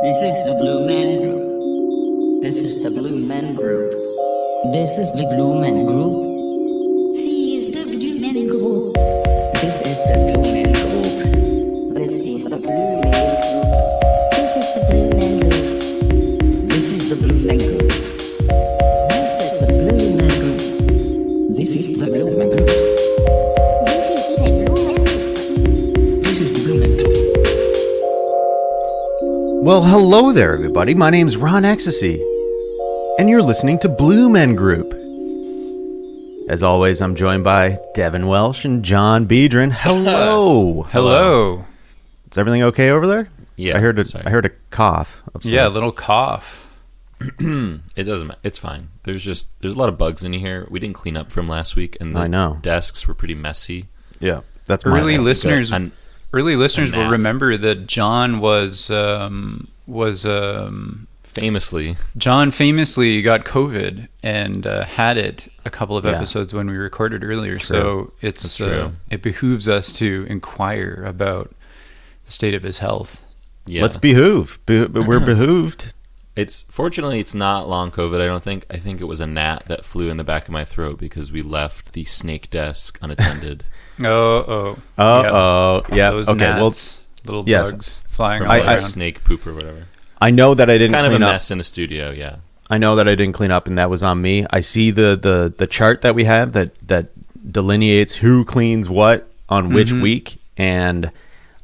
This is the Blue Man Group. This is the Blue Man Group. This is the Blue Man Group. This is the Blue Man Group. This is the Blue Man Group. This is the Blue Man Group. This is the Blue Man Group. This is the Blue Man Group. This is the Blue Man Group. This is the Blue Man Group. This is the Blue Man Group. Well, hello there, everybody. My name's Ron Ecstasy, and you're listening to Blue Men Group. As always, I'm joined by Devin Welsh and John Biedron. Hello. Hello. Is everything okay over there? Yeah. I heard a cough of sorts. Yeah, a little cough. It doesn't. It's fine. There's a lot of bugs in here. We didn't clean up from last week, and the I know. desks were pretty messy. Yeah, that's my Early bad. listeners will nap. remember that John Famously, John famously got COVID and had it a couple of Yeah. episodes when we recorded earlier. True. So it's That's true. it behooves us to inquire about the state of his health. yeah. Let's behoove. We're behooved. Fortunately, it's not long COVID. I don't think. I think it was a gnat that flew in the back of my throat because we left the snake desk unattended Oh. Yeah. Those Okay. gnats, little yes. bugs flying from all like around. snake poop or whatever. I know that I It's didn't kind of a clean up. mess in the studio. Yeah. I know that I didn't clean up, and that was on me. I see the chart that we have that delineates who cleans what on which week, and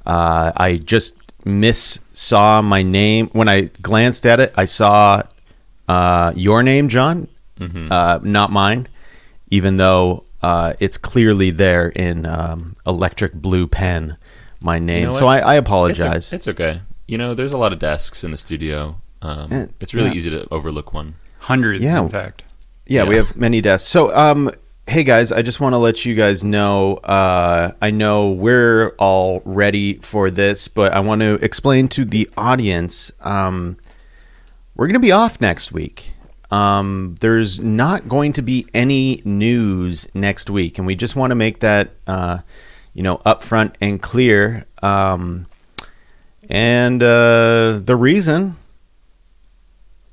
I just saw my name when I glanced at it. I saw your name, John, not mine, even though it's clearly there in electric blue pen. My name, You know so what? I apologize. It's okay. You know, there's a lot of desks in the studio. It's really yeah. easy to overlook one. Hundreds, Yeah. in fact. Yeah, we Yeah. have many desks. So, hey guys, I just want to let you guys know. I know we're all ready for this, but I want to explain to the audience. We're going to be off next week. There's not going to be any news next week, and we just want to make that, upfront and clear. And the reason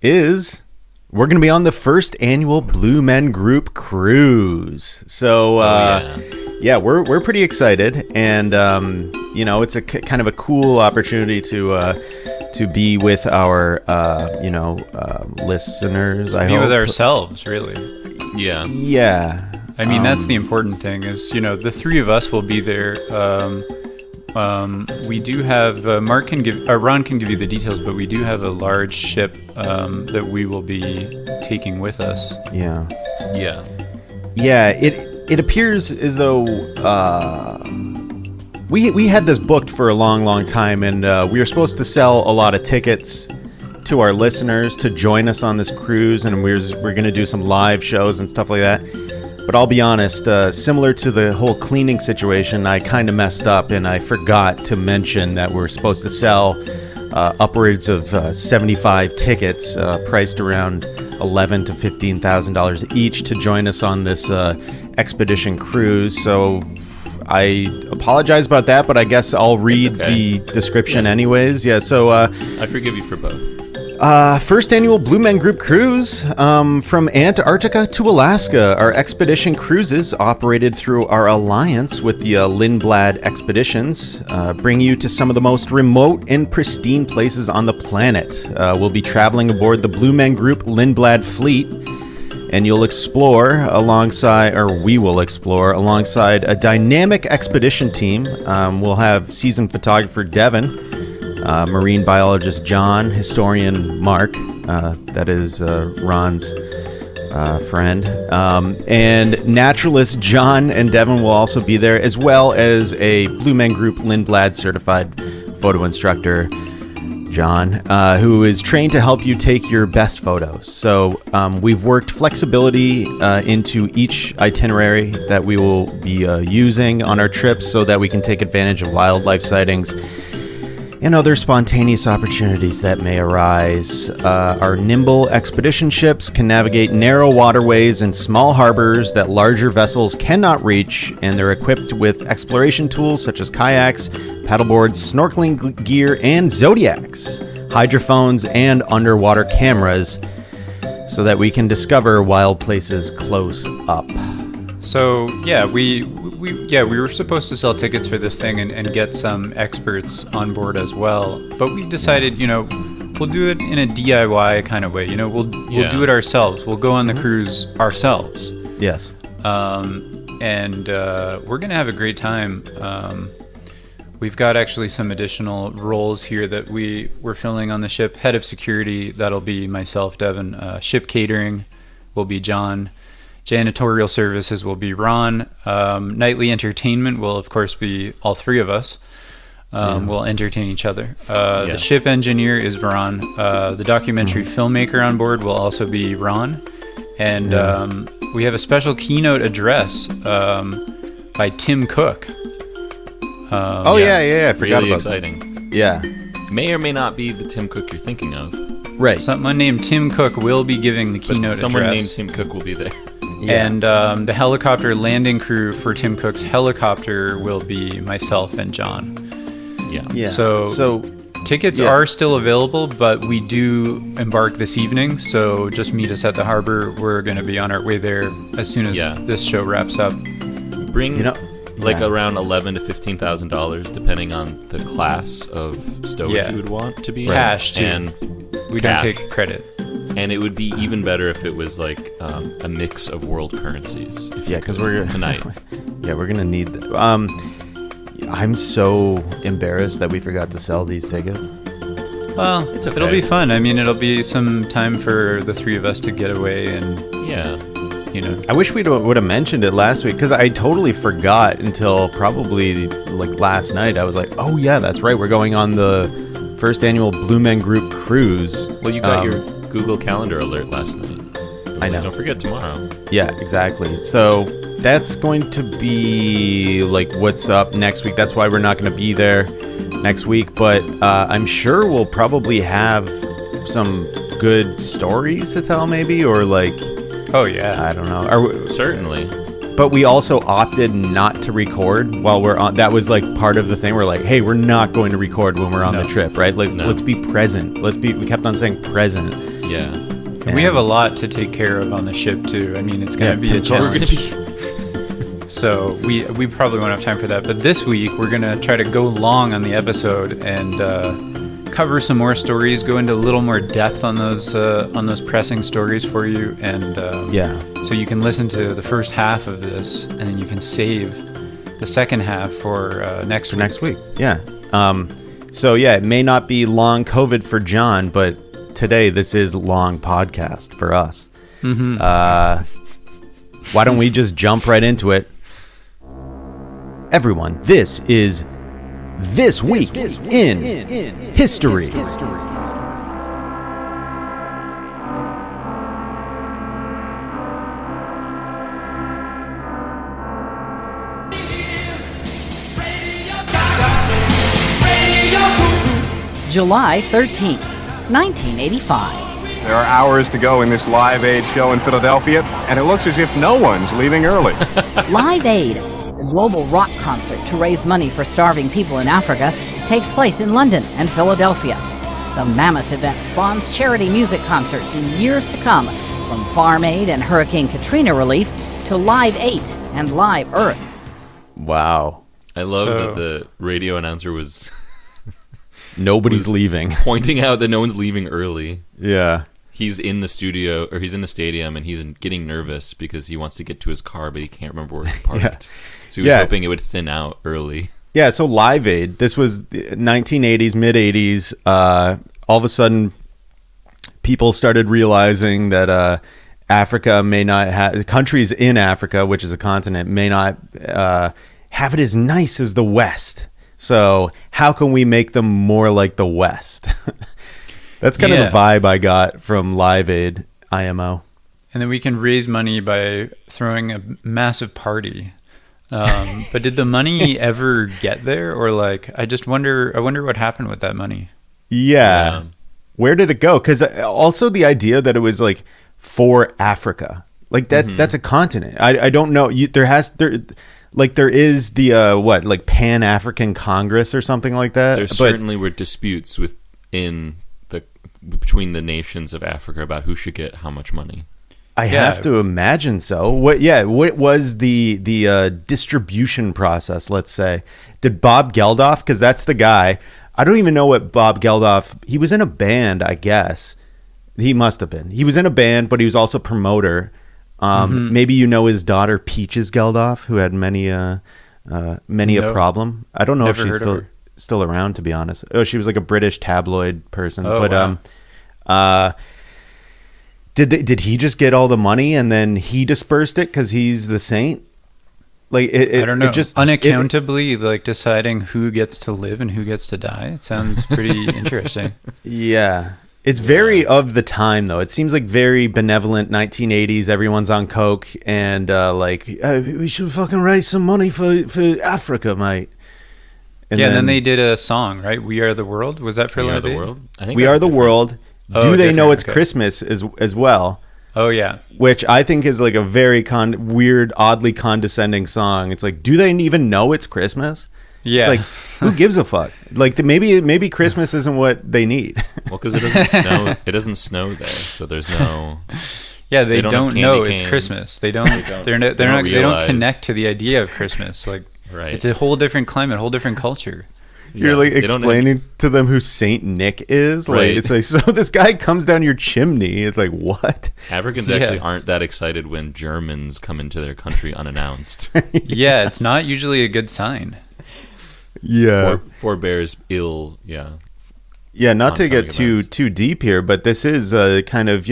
is we're going to be on the first annual Blue Men Group cruise. So, yeah, we're pretty excited, and it's a kind of a cool opportunity to be with our listeners. I Be hope. with ourselves, really. Yeah. Yeah. I mean, that's the important thing is, the three of us will be there. We do have, Ron can give you the details, but we do have a large ship that we will be taking with us. Yeah. Yeah. Yeah, it appears as though we had this booked for a long time, and we were supposed to sell a lot of tickets to our listeners to join us on this cruise, and we're going to do some live shows and stuff like that. But I'll be honest, similar to the whole cleaning situation, I kind of messed up, and I forgot to mention that we're supposed to sell upwards of 75 tickets, priced around $11,000 to $15,000 each to join us on this expedition cruise. So I apologize about that, but I guess I'll read okay. the description anyways. Yeah, so I forgive you for both. first annual Blue Men Group cruise from Antarctica to Alaska. Our expedition cruises, operated through our alliance with the Lindblad Expeditions, bring you to some of the most remote and pristine places on the planet. We'll be traveling aboard the Blue Men Group Lindblad fleet, and we will explore alongside a dynamic expedition team. We'll have seasoned photographer Devin, marine biologist John, historian Mark, that is Ron's friend, and naturalist John and Devin will also be there, as well as a Blue Men Group Lindblad certified photo instructor, John, who is trained to help you take your best photos. So we've worked flexibility into each itinerary that we will be using on our trips so that we can take advantage of wildlife sightings and other spontaneous opportunities that may arise. Our nimble expedition ships can navigate narrow waterways and small harbors that larger vessels cannot reach, and they're equipped with exploration tools such as kayaks, paddleboards, snorkeling gear, and zodiacs. hydrophones, and underwater cameras so that we can discover wild places close up. So yeah, we were supposed to sell tickets for this thing and get some experts on board as well. But we decided, we'll do it in a DIY kind of way. We'll do it ourselves. We'll go on the cruise ourselves. Yes. And we're gonna have a great time. We've got actually some additional roles here that we're filling on the ship. Head of security, that'll be myself, Devin. Ship catering will be John. Janitorial services will be Ron. Nightly entertainment will, of course, be all three of us. We'll entertain each other. The ship engineer is Ron. The documentary filmmaker on board will also be Ron. And we have a special keynote address by Tim Cook. I forgot Really about exciting. that. Yeah. May or may not be the Tim Cook you're thinking of. Right. Someone named Tim Cook will be giving the keynote Someone address. named Tim Cook will be there. Yeah. And the helicopter landing crew for Tim Cook's helicopter will be myself and John. Yeah. So tickets are still available, but we do embark this evening. So just meet us at the harbor. We're going to be on our way there as soon as this show wraps up. Bring around $11,000 to $15,000, depending on the class of stowage you would want to be cash too. And we don't take credit. And it would be even better if it was like a mix of world currencies. Because we're tonight. We're gonna need that. I'm so embarrassed that we forgot to sell these tickets. Well, it's okay. It'll be fun. I mean, it'll be some time for the three of us to get away and I wish we would have mentioned it last week because I totally forgot until probably like last night. I was like, oh yeah, that's right. We're going on the first annual Blue Men Group cruise. Well, you got your Google Calendar alert last night. I know. Don't forget tomorrow. Yeah, exactly. So that's going to be like what's up next week. That's why we're not going to be there next week. But I'm sure we'll probably have some good stories to tell, maybe, or like. Oh yeah. I don't know. Certainly. But we also opted not to record while we're on. That was like part of the thing. We're like, hey, we're not going to record when we're on the trip, right? Like, let's be present. We kept on saying present. Yeah. And we have a lot to take care of on the ship too. I mean, it's going to be a challenge. So we probably won't have time for that. But this week we're going to try to go long on the episode and cover some more stories, go into a little more depth on those pressing stories for you, and so you can listen to the first half of this, and then you can save the second half for next week. Yeah. So yeah, it may not be long COVID for John, but today this is long podcast for us. Mm-hmm. Why don't we just jump right into it? Everyone, this is This Week in History. July 13th, 1985. There are hours to go in this Live Aid show in Philadelphia, and it looks as if no one's leaving early. Live Aid, a global rock concert to raise money for starving people in Africa, takes place in London and Philadelphia. The mammoth event spawns charity music concerts in years to come, from Farm Aid and Hurricane Katrina relief to Live 8 and Live Earth. Wow. I love that the radio announcer was... Nobody's leaving. Pointing out that no one's leaving early. Yeah. He's in the studio, or he's in the stadium, and he's getting nervous because he wants to get to his car, but he can't remember where he parked. So he was hoping it would thin out early. Yeah, so Live Aid, this was 1980s, mid-80s. All of a sudden, people started realizing that Africa may not have... Countries in Africa, which is a continent, may not have it as nice as the West. So how can we make them more like the West? That's kind of the vibe I got from Live Aid IMO. And then we can raise money by throwing a massive party. But did the money ever get there? Or like, I wonder what happened with that money. Yeah. Where did it go? Because also the idea that it was like for Africa, like that's a continent. I don't know. There is the Pan-African Congress or something like that. There certainly were disputes within between the nations of Africa about who should get how much money. I have to imagine so. What was the distribution process, let's say? Did Bob Geldof, because that's the guy, I don't even know what Bob Geldof, he was in a band, I guess. He must have been. He was in a band, but he was also promoter. Maybe you know his daughter, Peaches Geldof, who had many a problem. I don't know if she's still around, to be honest. Oh, she was like a British tabloid person. Did he just get all the money and then he dispersed it because he's the saint? Like I don't know. Unaccountably, like deciding who gets to live and who gets to die. It sounds pretty interesting. Yeah, it's very of the time though. It seems like very benevolent 1980s. Everyone's on coke and we should fucking raise some money for Africa, mate. And then they did a song, right? "We Are the World." Was that for We Are Live the Aid? World? I think We Are the World. Do they know it's okay. Christmas as well? Oh yeah. Which I think is like a very weird, oddly condescending song. It's like, do they even know it's Christmas? Yeah. It's like, who gives a fuck? Like maybe Christmas isn't what they need. Well, because it doesn't snow. It doesn't snow there, so there's no. Yeah, they don't don't have know candy it's canes. Christmas. They don't. They don't realize. connect to the idea of Christmas. Like, Right. it's a whole different climate, whole different culture. You're like they don't explaining to them who Saint Nick is. Like Right. it's like, so this guy comes down your chimney. It's like, what? Africans actually aren't that excited when Germans come into their country unannounced. Yeah, it's not usually a good sign. Yeah. Forebears ill. Yeah. Yeah, not to get oncoming events. too deep here, but this is kind of,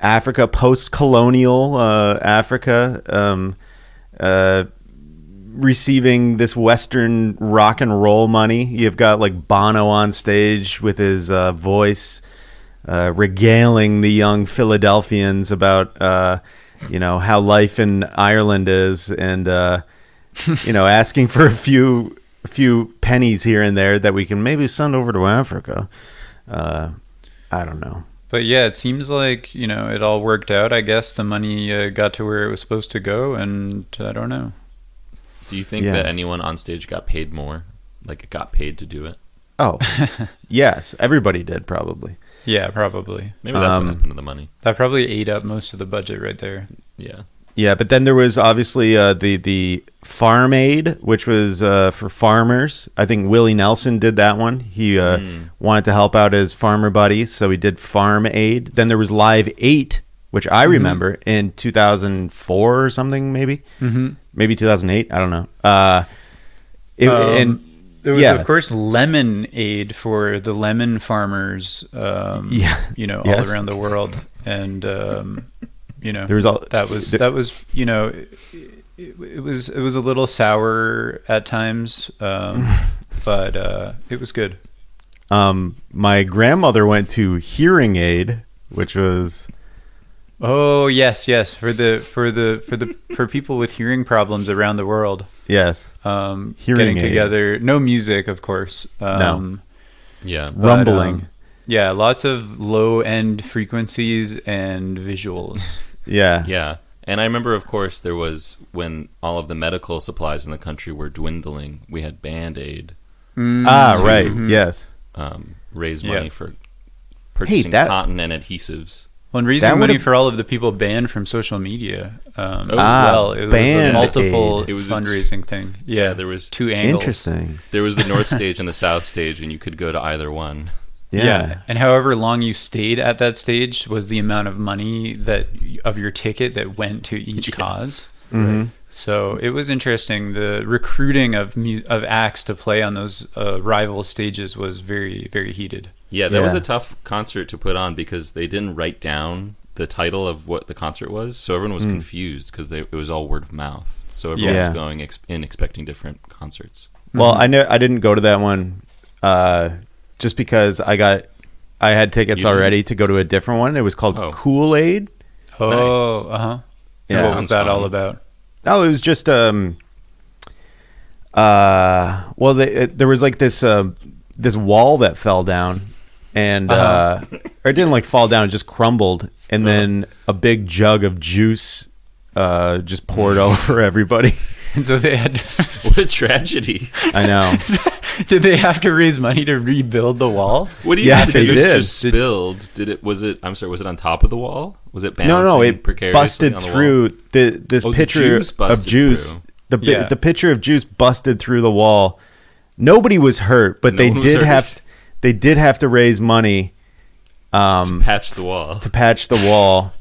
Africa, post-colonial Africa, receiving this Western rock and roll money. You've got like Bono on stage with his voice regaling the young Philadelphians about how life in Ireland is, and asking for a few pennies here and there that we can maybe send over to Africa. I don't know. But yeah, it seems like, it all worked out. I guess the money got to where it was supposed to go, and I don't know. Do you think that anyone on stage got paid more? Like, it got paid to do it? Oh, yes. Everybody did, probably. Yeah, probably. Maybe that's what happened to the money. That probably ate up most of the budget right there. Yeah. Yeah, but then there was obviously the Farm Aid, which was for farmers. I think Willie Nelson did that one. He wanted to help out his farmer buddies, so he did Farm Aid. Then there was Live 8, which I remember in 2004 or something, maybe. Maybe 2008. I don't know. And there was, of course, Lemon Aid for the lemon farmers, all around the world. And, there was all, that was it was a little sour at times, but it was good. My grandmother went to Hearing Aid, which was... Oh yes, for people with hearing problems around the world. Yes. Getting Hearing aid. together. No music, of course. No. Yeah. Rumbling. Yeah, lots of low end frequencies and visuals. Yeah. Yeah. And I remember, of course, there was when all of the medical supplies in the country were dwindling, we had Band-Aid. Right. Yes. Raise money for purchasing cotton and adhesives. Well, and raising money for all of the people banned from social media as well. It was a multiple fundraising thing. Yeah, there was two angles. Interesting. There was the North Stage and the South Stage, and you could go to either one. Yeah. And however long you stayed at that stage was the amount of money of your ticket that went to each cause. Mm-hmm. So it was interesting. The recruiting of acts to play on those rival stages was very, very heated. Yeah, that was a tough concert to put on because they didn't write down the title of what the concert was, so everyone was confused because it was all word of mouth. So everyone was going in expecting different concerts. Well, I didn't go to that one just because I had tickets already to go to a different one. It was called Kool-Aid. Oh, Nice. uh-huh. Yeah, What was that all about? Oh, it was just there was like this wall that fell down, and or it didn't like fall down, it just crumbled, and then a big jug of juice just poured over everybody. And so they had. What a tragedy! I know. Did they have to raise money to rebuild the wall? What do you Yeah, mean? they It was did. just spilled. Did it? Was it? I'm sorry. Was it on top of the wall? Was it balancing? No, it precariously busted on the through wall? this Oh, the pitcher juice of busted juice. through. The pitcher of juice busted through the wall. Nobody was hurt, but No they one was did hurt. have to raise money To patch the wall. to patch the wall.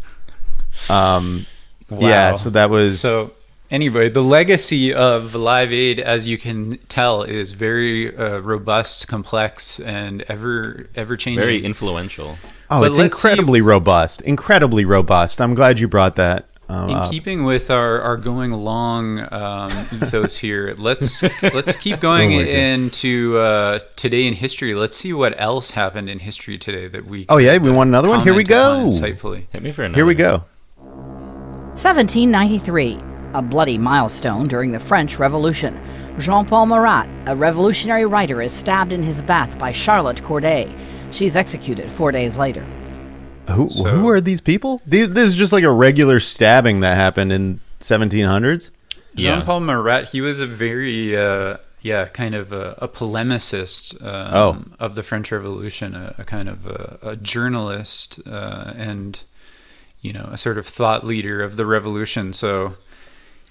Yeah, so that was So anyway, the legacy of Live Aid, as you can tell, is very robust, complex, and ever changing. Very influential. Oh, But it's let's see- incredibly robust. Incredibly robust. I'm glad you brought that. In keeping with our going along ethos here, let's keep going Oh my God. into today in history. Let's see what else happened in history today that we. Oh, yeah, we want another one? Here we comment upon go. Insightfully. Hit me for another. Here we go. 1793, a bloody milestone during the French Revolution. Jean-Paul Marat, a revolutionary writer, is stabbed in his bath by Charlotte Corday. She's executed 4 days later. Who are these people? This is just like a regular stabbing that happened in 1700s. Yeah. Jean-Paul Marat, he was a very, kind of a polemicist of the French Revolution, a kind of a journalist and, a sort of thought leader of the revolution. So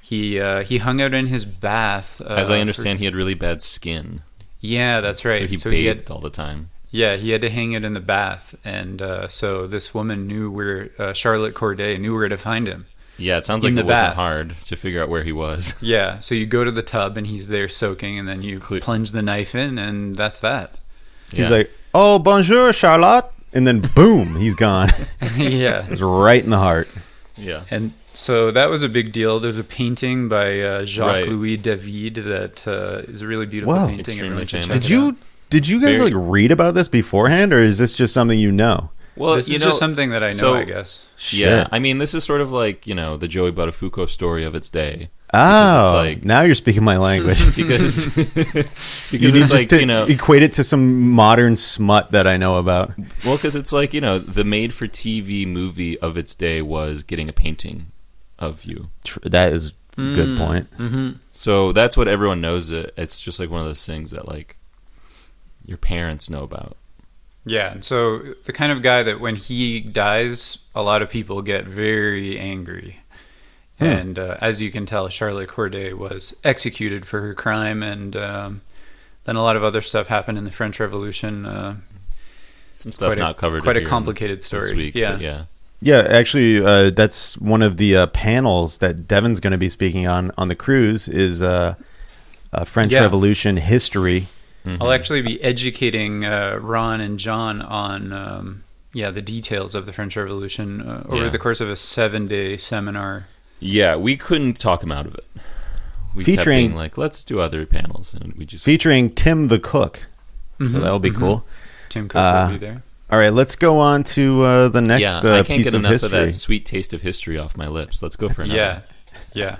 he hung out in his bath. As I understand, he had really bad skin, Yeah, that's right. so he bathed all the time. Yeah, he had to hang it in the bath. And so this woman knew where, Charlotte Corday knew where to find him. Yeah, it sounds In like the it wasn't bath. hard to figure out where he was. Yeah, so you go to the tub and he's there soaking, and then you plunge the knife in, and that's that. He's Yeah. like, "Oh, bonjour, Charlotte," and then boom, he's gone. Yeah. It was right in the heart. Yeah. And so that was a big deal. There's a painting by Jacques Right. Louis David that is a really beautiful Wow. painting. Extremely Everyone should famous. check Did it you guys Very- like read about this beforehand, or is this just something you know? Well, This is just something that I know, so- I guess. Yeah, Shit. I mean, this is sort of like the Joey Buttafuoco story of its day. Oh, it's like- now you're speaking my language. Because you because need it's just like to equate it to some modern smut that I know about. well, because it's like the made-for-TV movie of its day was getting a painting of you. That is a good point. So that's what everyone knows. It's just like one of those things that like your parents know about. Yeah, and so the kind of guy that when he dies, a lot of people get very angry. And as you can tell, Charlotte Corday was executed for her crime, and then a lot of other stuff happened in the French Revolution. Some stuff Quite a- not covered. quite a here complicated this story. week, Yeah. but yeah. Yeah, actually, that's one of the panels that Devin's going to be speaking on the cruise is French Yeah. Revolution history. I'll actually be educating Ron and John on the details of the French Revolution over Yeah. the course of a 7-day seminar. Yeah, we couldn't talk him out of it. We kept Featuring- being like, let's do other panels, and we just Featuring Tim the Cook. So that'll be cool. Tim Cook will be there. All right, let's go on to the next yeah. I can't piece get of enough history. of that sweet taste of history off my lips. Let's go for another. Yeah.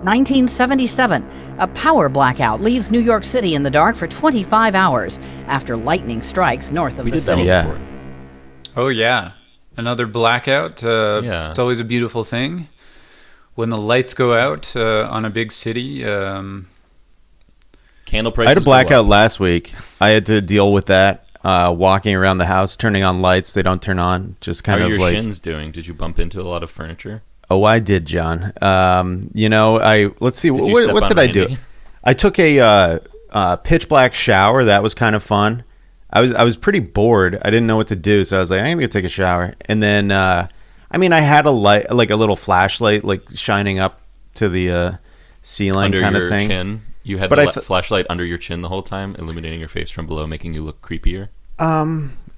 1977, a power blackout leaves New York City in the dark for 25 hours after lightning strikes north of We the did that city. one Yeah. before. Oh, yeah. Another blackout. Yeah. It's always a beautiful thing. When the lights go out on a big city. Candle I prices. had a go blackout up. last week. I had to deal with that. Walking around the house, turning on lights, they don't turn on. Just How kind are of your like, shins doing? Did you bump into a lot of furniture? oh, I did, John. Let's see, Did you what step on did I do? Randy? I took a pitch black shower. That was kind of fun. I was pretty bored. I didn't know what to do, so I was like, I'm gonna take a shower. And then, I had a light, like a little flashlight, like shining up to the ceiling, Under kind your of thing. chin? You had But the I flashlight under your chin the whole time, illuminating your face from below, making you look creepier?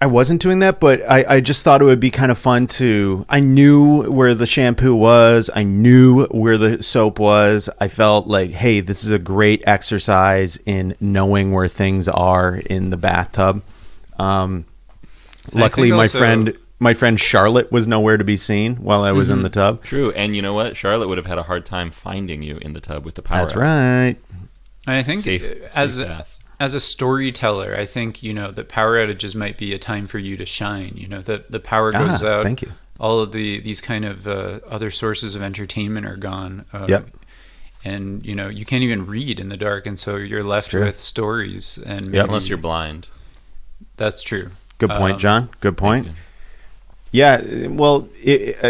I wasn't doing that, but I just thought it would be kind of fun to. I knew where the shampoo was. I knew where the soap was. I felt like, hey, this is a great exercise in knowing where things are in the bathtub. Luckily, my also- friend Charlotte was nowhere to be seen while I was in the tub. True, and you know what? Charlotte would have had a hard time finding you in the tub with the power That's out. right. And I think Safe bath. as a storyteller, I think, that power outages might be a time for you to shine. That the power goes out Thank you. all of these kind of other sources of entertainment are gone. Yep. And you can't even read in the dark, and so you're left with stories. And unless you're blind. That's true. Good point, John. Good point. Yeah, well,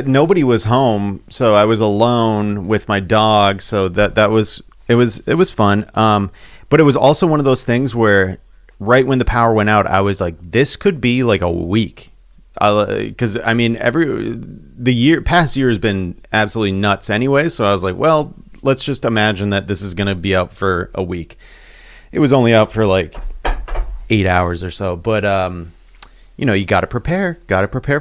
nobody was home, so I was alone with my dog. So that was fun. But it was also one of those things where right when the power went out, I was like, this could be like a week. Because I mean, past year has been absolutely nuts anyway. So I was like, well, let's just imagine that this is going to be out for a week. It was only out for like 8 hours or so, but you got to prepare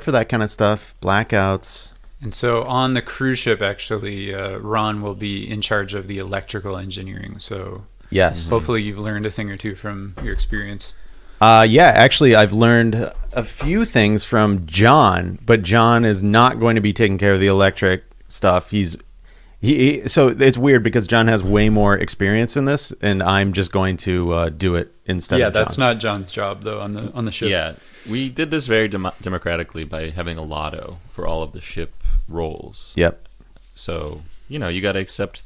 for that kind of stuff, blackouts. And so on the cruise ship, actually, Ron will be in charge of the electrical engineering. So yes, hopefully you've learned a thing or two from your experience. Yeah, actually, I've learned a few things from John, but John is not going to be taking care of the electric stuff. So it's weird because John has way more experience in this, and I'm just going to do it instead of John. Yeah, that's not John's job though on the ship. Yeah, we did this very democratically by having a lotto for all of the ship roles. Yep. So you got to accept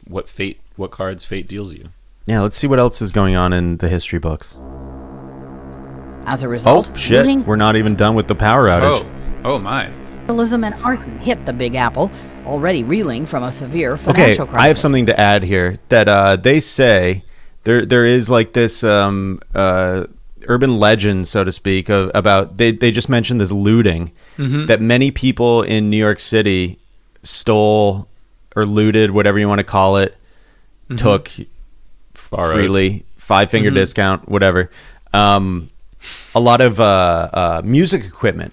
what cards fate deals you. Yeah, let's see what else is going on in the history books. As a result, oh shit, looting, we're not even done with the power outage. Oh my. vandalism, and arson hit the Big Apple, already reeling from a severe financial crisis. I have something to add here that they say there is like this urban legend, so to speak, about they just mentioned this looting, that many people in New York City stole or looted, whatever you want to call it, took freely, 5-finger discount, whatever. A lot of music equipment,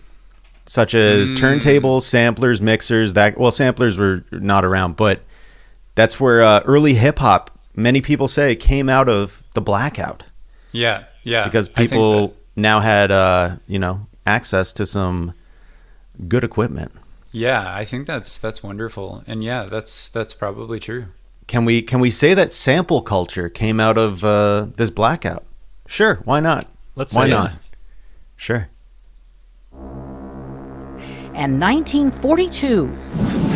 such as turntables, samplers, mixers. Samplers were not around, but that's where early hip hop, many people say, came out of the blackout. Yeah. Because people now had access to some good equipment. Yeah, I think that's wonderful, and yeah, that's probably true. Can we say that sample culture came out of this blackout? Sure, why not? Why not? Sure. And 1942.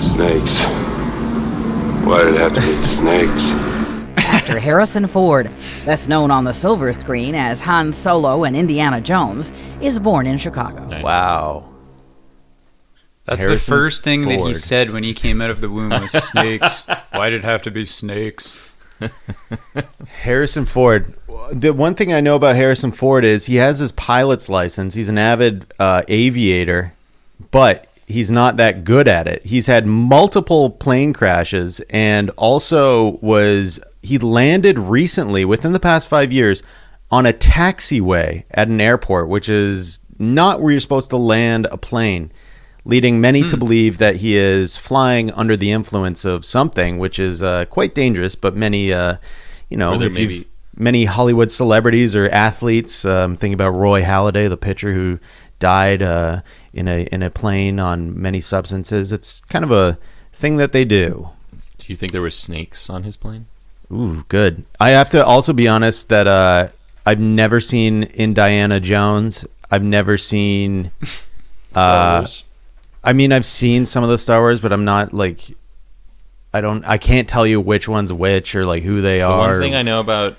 Snakes. Why did it have to be snakes? Actor Harrison Ford, best known on the silver screen as Han Solo and Indiana Jones, is born in Chicago. Nice. Wow. That's Harrison the first thing that he Ford. said when he came out of the womb was snakes. Why did it have to be snakes? Harrison Ford. The one thing I know about Harrison Ford is he has his pilot's license. He's an avid aviator, but he's not that good at it. He's had multiple plane crashes, and also he landed recently, within the past 5 years, on a taxiway at an airport, which is not where you're supposed to land a plane, leading many to believe that he is flying under the influence of something, which is quite dangerous. But many, many Hollywood celebrities or athletes, thinking about Roy Halladay, the pitcher who died in a plane on many substances. It's kind of a thing that they do. Do you think there were snakes on his plane? Ooh, good. I have to also be honest that I've never seen Indiana Jones. I've never seen Star Wars. I mean, I've seen some of the Star Wars, but I'm not like I can't tell you which one's which or like who they are. One thing I know about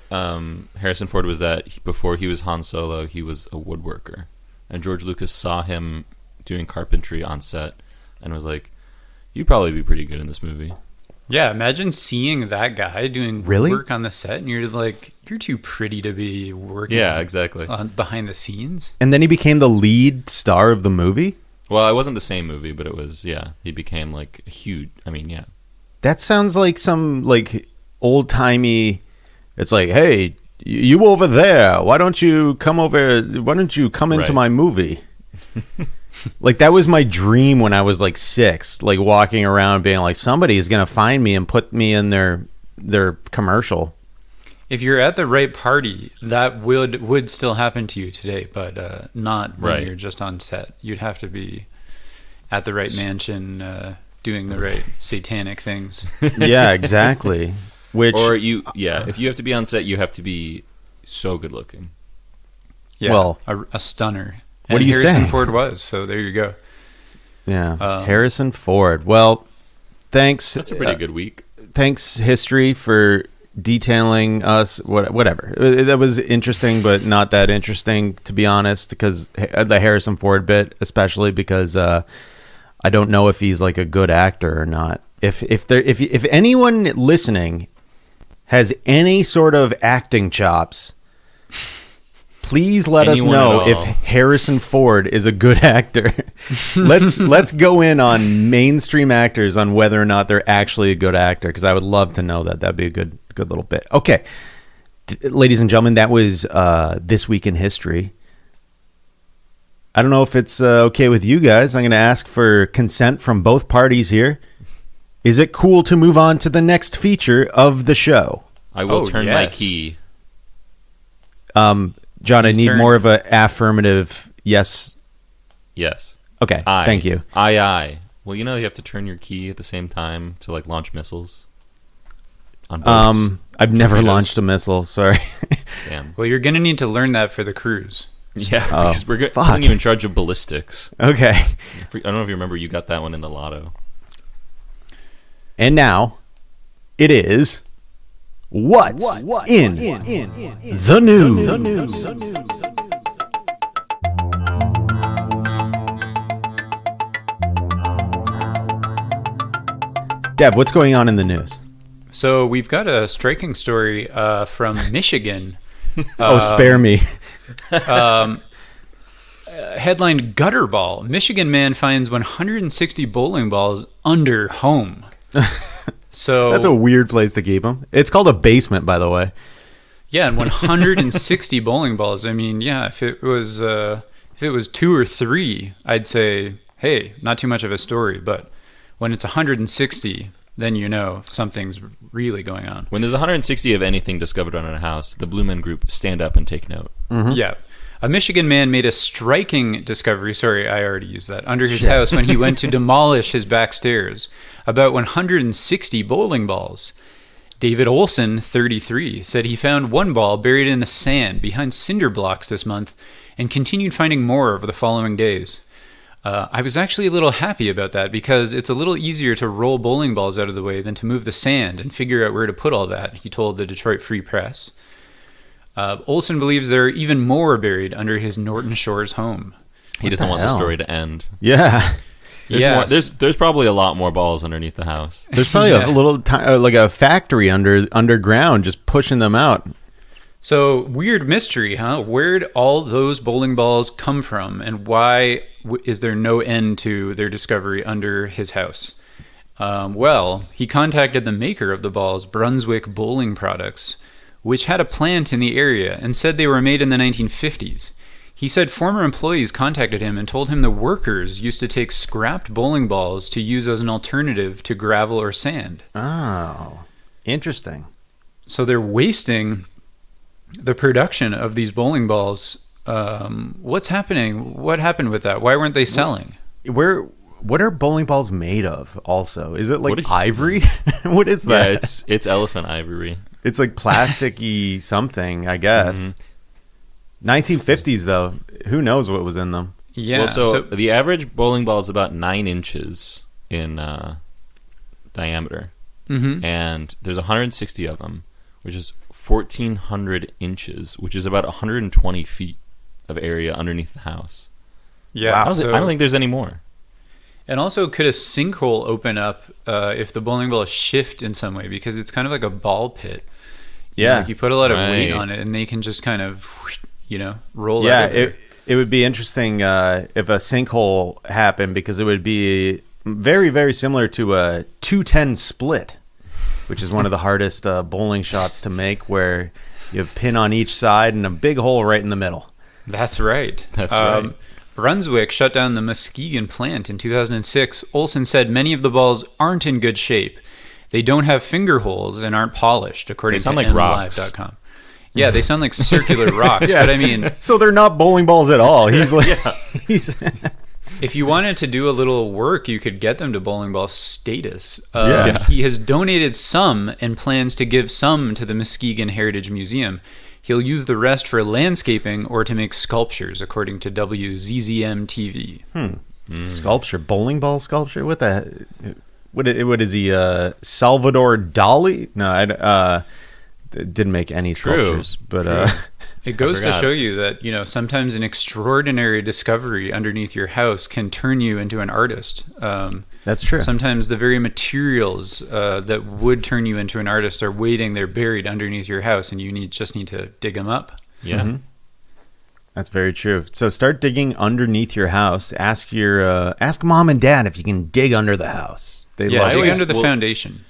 Harrison Ford was that before he was Han Solo, he was a woodworker, and George Lucas saw him doing carpentry on set and was like, "You'd probably be pretty good in this movie." Yeah, imagine seeing that guy doing work on the set, and you're like, you're too pretty to be working. Yeah, exactly. Behind the scenes. And then he became the lead star of the movie? Well, it wasn't the same movie, but it was, he became like a huge, That sounds like some like old-timey, it's like, hey, you over there, why don't you come into my movie? Like, that was my dream when I was like 6, like walking around being like, somebody is going to find me and put me in their commercial. If you're at the right party, that would still happen to you today, but not when you're just on set. You'd have to be at the right mansion, doing the right satanic things. Yeah, exactly. If you have to be on set, you have to be so good looking. Yeah, well, a stunner. What do you say? Harrison Ford was, so there you go. Yeah. Harrison Ford. Well, thanks. That's a pretty good week. Thanks, history, for detailing us. Whatever. That was interesting, but not that interesting, to be honest, because the Harrison Ford bit, especially because I don't know if he's like a good actor or not. If anyone listening has any sort of acting chops, please let us know if Harrison Ford is a good actor. Let's go in on mainstream actors on whether or not they're actually a good actor, because I would love to know that. That'd be a good little bit. Okay, ladies and gentlemen, that was This Week in History. I don't know if it's okay with you guys. I'm going to ask for consent from both parties here. Is it cool to move on to the next feature of the show? I will turn my key. John, I need more of an affirmative yes. Yes. Okay, thank you. Aye. Well, you have to turn your key at the same time to like launch missiles on boats. I've never launched a missile, sorry. Damn. Well, you're going to need to learn that for the cruise. Yeah, because we're putting you in charge of ballistics. Okay. I don't know if you remember, you got that one in the lotto. And now, it is What's in the News? Deb, what's going on in the news? So we've got a striking story from Michigan. Spare me. Headline, Gutter Ball. Michigan man finds 160 bowling balls under home. So that's a weird place to keep them. It's called a basement, by the way. Yeah, and 160 bowling balls. I mean, yeah, if it was 2 or 3, I'd say, hey, not too much of a story. But when it's 160, then something's really going on. When there's 160 of anything discovered on a house, the Blue Men Group stand up and take note. Mm-hmm. Yeah. A Michigan man made a striking discovery, sorry, I already used that, under his house when he went to demolish his back stairs. About 160 bowling balls. David Olson, 33, said he found one ball buried in the sand behind cinder blocks this month and continued finding more over the following days. I was actually a little happy about that because it's a little easier to roll bowling balls out of the way than to move the sand and figure out where to put all that, he told the Detroit Free Press. Olson believes there are even more buried under his Norton Shores home. He doesn't want the story to end. Yeah. There's probably a lot more balls underneath the house. There's probably a little like a factory underground just pushing them out. So, weird mystery, huh? Where'd all those bowling balls come from, and why is there no end to their discovery under his house? Well, he contacted the maker of the balls, Brunswick Bowling Products, which had a plant in the area and said they were made in the 1950s. He said former employees contacted him and told him the workers used to take scrapped bowling balls to use as an alternative to gravel or sand. Oh, interesting. So they're wasting the production of these bowling balls. What's happening? What happened with that? Why weren't they selling? What are bowling balls made of also? Is it like ivory? What is that? Yeah, it's elephant ivory. It's like plasticky something, I guess. Mm-hmm. 1950s, though. Who knows what was in them? Yeah. Well, so the average bowling ball is about 9 inches in diameter. Mm-hmm. And there's 160 of them, which is 1,400 inches, which is about 120 feet of area underneath the house. Yeah. Wow. I don't think there's any more. And also, could a sinkhole open up if the bowling ball shift in some way? Because it's kind of like a ball pit. You put a lot of weight on it, and they can just kind of, roll out. Yeah, it would be interesting if a sinkhole happened, because it would be very, very similar to a 210 split, which is one of the hardest bowling shots to make, where you have pin on each side and a big hole right in the middle. That's right. That's right. Brunswick shut down the Muskegon plant in 2006. Olson said many of the balls aren't in good shape. They don't have finger holes and aren't polished, according to MLive.com. Yeah, they sound like circular rocks. Yeah. But I mean, so they're not bowling balls at all. He's like, if you wanted to do a little work, you could get them to bowling ball status. Yeah. He has donated some and plans to give some to the Muskegon Heritage Museum. He'll use the rest for landscaping or to make sculptures, according to WZZM TV. Sculpture, bowling ball sculpture. What is he? Salvador Dali? No, didn't make any sculptures, but it goes to show you that sometimes an extraordinary discovery underneath your house can turn you into an artist. That's true. Sometimes the very materials that would turn you into an artist are waiting there, buried underneath your house, and you just need to dig them up. Yeah. Mm-hmm. That's very true. So start digging underneath your house. Ask mom and dad if you can dig under the house. Dig under the foundation.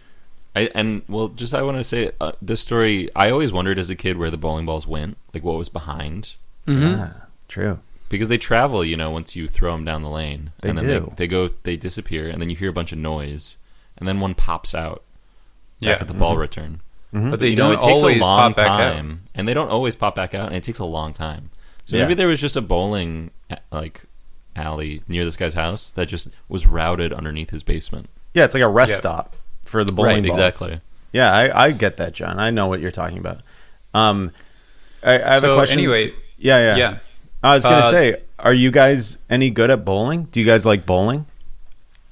I want to say this story. I always wondered as a kid where the bowling balls went, like what was behind. Mm-hmm. Yeah, true. Because they travel, once you throw them down the lane, and then they disappear, and then you hear a bunch of noise, and then one pops out back at the ball return. Mm-hmm. But they don't always pop back out, and they don't always pop back out, and it takes a long time. So maybe there was just a bowling alley near this guy's house that just was routed underneath his basement. Yeah, it's like a rest stop for the bowling balls. Exactly. Yeah, I get that, John. I know what you're talking about. I have a question. Anyway, yeah. I was gonna say, are you guys any good at bowling? Do you guys like bowling?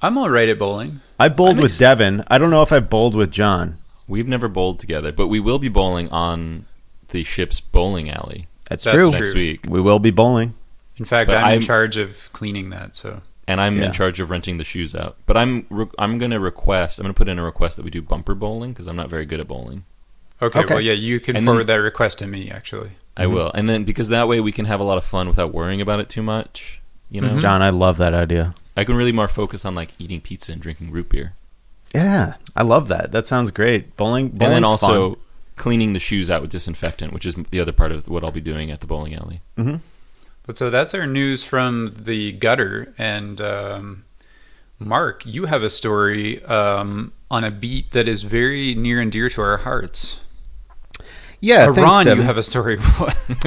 I'm all right at bowling. I bowled with Devin. I don't know if I bowled with John. We've never bowled together, but we will be bowling on the ship's bowling alley. That's true. Next week. We will be bowling. In fact, I'm in charge of cleaning that. So. And I'm in charge of renting the shoes out. But I'm going to put in a request that we do bumper bowling because I'm not very good at bowling. Okay. Well, yeah, you can forward that request to me, actually. I will. And then because that way we can have a lot of fun without worrying about it too much. John, I love that idea. I can really more focus on eating pizza and drinking root beer. Yeah, I love that. That sounds great. Bowling and then also fun. Cleaning the shoes out with disinfectant, which is the other part of what I'll be doing at the bowling alley. Mm-hmm. But so that's our news from the gutter. And Mark, you have a story on a beat that is very near and dear to our hearts. Yeah, Ron, thanks, Devin. you have a story.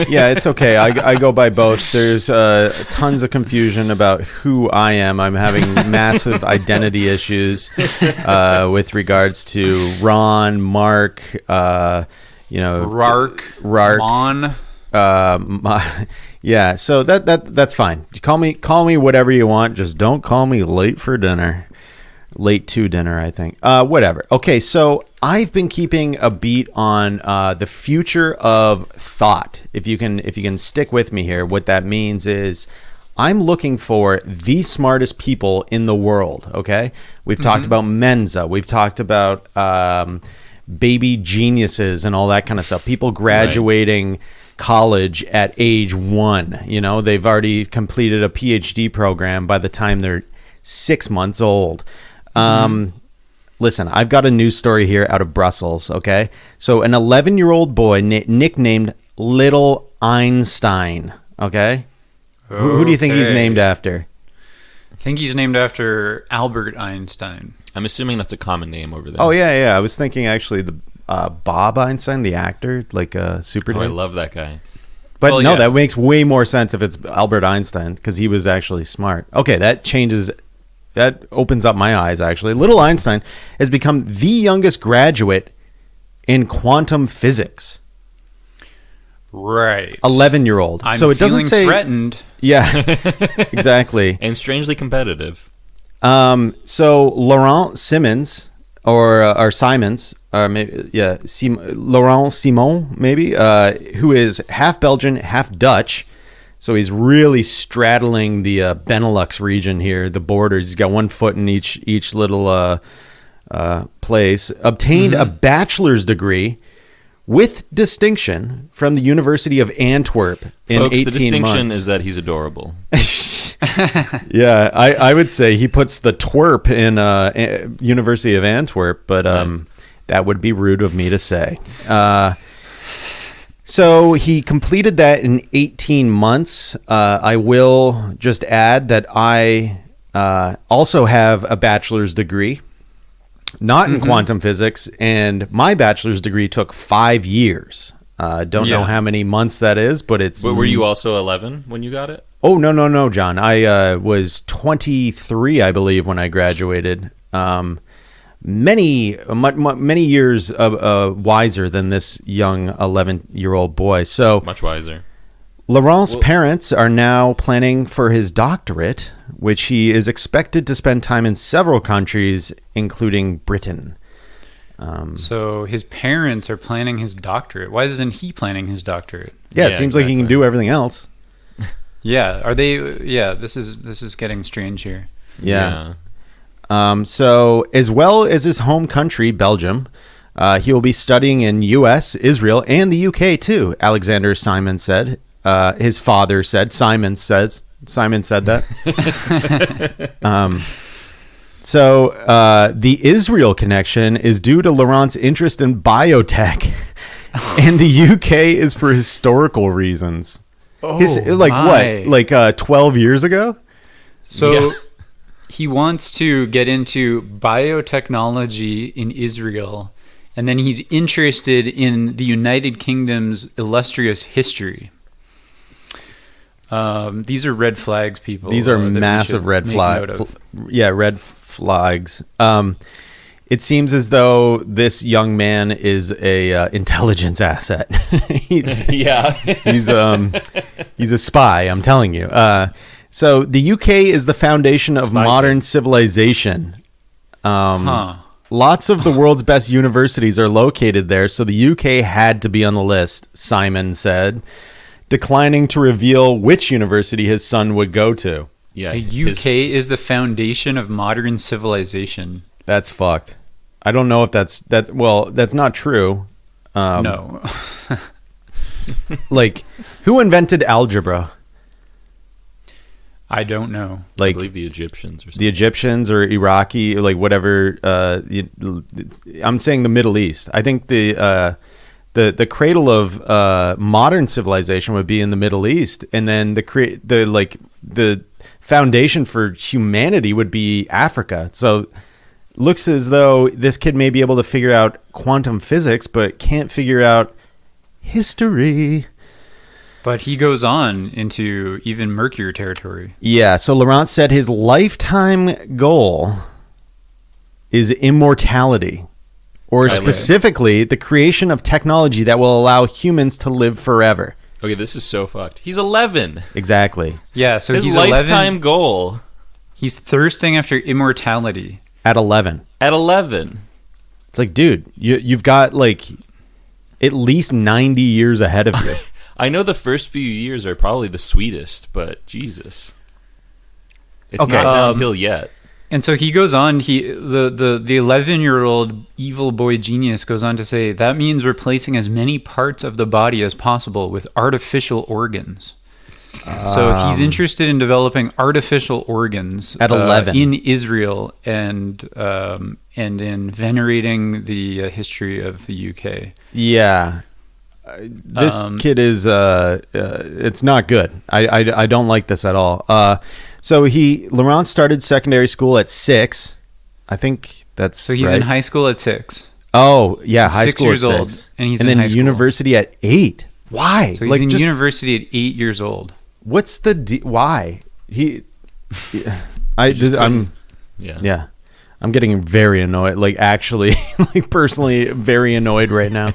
Yeah, it's okay. I go by both. There's tons of confusion about who I am. I'm having massive identity issues with regards to Ron, Mark, Rark, Mon. Yeah, so that's fine. You call me whatever you want. Just don't call me late for dinner. Late to dinner, I think. Whatever. Okay, so I've been keeping a beat on the future of thought. If you can stick with me here, what that means is I'm looking for the smartest people in the world. Okay, we've talked about Mensa. We've talked about baby geniuses and all that kind of stuff. People graduating college at age 1. They've already completed a PhD program by the time they're 6 months old. Listen, I've got a news story here out of Brussels, okay? So an 11-year-old boy nicknamed Little Einstein, okay? Who do you think he's named after? I think he's named after Albert Einstein. I'm assuming that's a common name over there. Oh, yeah. I was thinking actually the Bob Einstein, the actor, like Super Dad. I love that guy. But that makes way more sense if it's Albert Einstein because he was actually smart. Okay, that opens up my eyes, actually. Little Einstein has become the youngest graduate in quantum physics. Right. 11-year-old. I'm so it doesn't say threatened. Yeah, exactly. And strangely competitive. So Laurent Simons, or Simons, Laurent Simon, maybe, who is half Belgian, half Dutch. So he's really straddling the Benelux region here, the borders. He's got one foot in each little place. Obtained a bachelor's degree with distinction from the University of Antwerp in Folks, 18 months. the distinction is that he's adorable. Yeah, I would say he puts the twerp in University of Antwerp, but that would be rude of me to say. So he completed that in 18 months. I will just add that I also have a bachelor's degree, not in quantum physics, and my bachelor's degree took 5 years. Don't know how many months that is, but it's... But were you also 11 when you got it? Oh, no, John. I was 23, I believe, when I graduated. Many years wiser than this young 11-year-old boy. So much wiser. Laurent's parents are now planning for his doctorate, which he is expected to spend time in several countries, including Britain. So his parents are planning his doctorate. Why isn't he planning his doctorate? Yeah, it seems like he can do everything else. Yeah, are they? Yeah, this is getting strange here. Yeah. So as well as his home country, Belgium, he will be studying in U.S., Israel, and the U.K. too. Alexander Simon said. His father said. Simon said that. So the Israel connection is due to Laurent's interest in biotech, and the UK is for historical reasons. Oh, what? 12 years ago? So he wants to get into biotechnology in Israel, and then he's interested in the United Kingdom's illustrious history. These are red flags, people. These are massive red flags. Yeah, red flags. It seems as though this young man is a intelligence asset. he's a spy. I'm telling you. So the UK is the foundation of modern civilization. Lots of the world's best universities are located there, so the UK had to be on the list, Simon said, declining to reveal which university his son would go to. Yeah, the UK is the foundation of modern civilization. That's fucked. I don't know if that's not true. No. Like, who invented algebra? I don't know. Like, I believe the Egyptians or something. The Egyptians or Iraqi, or like whatever. I'm saying the Middle East. I think the cradle of modern civilization would be in the Middle East, and then the foundation for humanity would be Africa. So looks as though this kid may be able to figure out quantum physics, but can't figure out history. But he goes on into even murkier territory. Yeah, so Laurent said his lifetime goal is immortality, or specifically the creation of technology that will allow humans to live forever. Okay, this is so fucked. He's 11. Exactly. Yeah, so his he's lifetime 11. goal. He's thirsting after immortality. At 11. At 11. It's like, dude, you've got like at least 90 years ahead of you. I know the first few years are probably the sweetest, but Jesus. It's not downhill yet. And so he goes on, the 11-year-old evil boy genius goes on to say, that means replacing as many parts of the body as possible with artificial organs. So he's interested in developing artificial organs at 11 in Israel and in venerating the history of the UK. Yeah. This kid is it's not good. I don't like this at all. So Laurent started secondary school at 6. I think that's so he's right. in high school at 6. Oh yeah, high 6 school years at 6. old, and then university at 8. Why? So he's in university at 8 years old. What's why? I'm getting very annoyed. Like actually, like personally, very annoyed right now.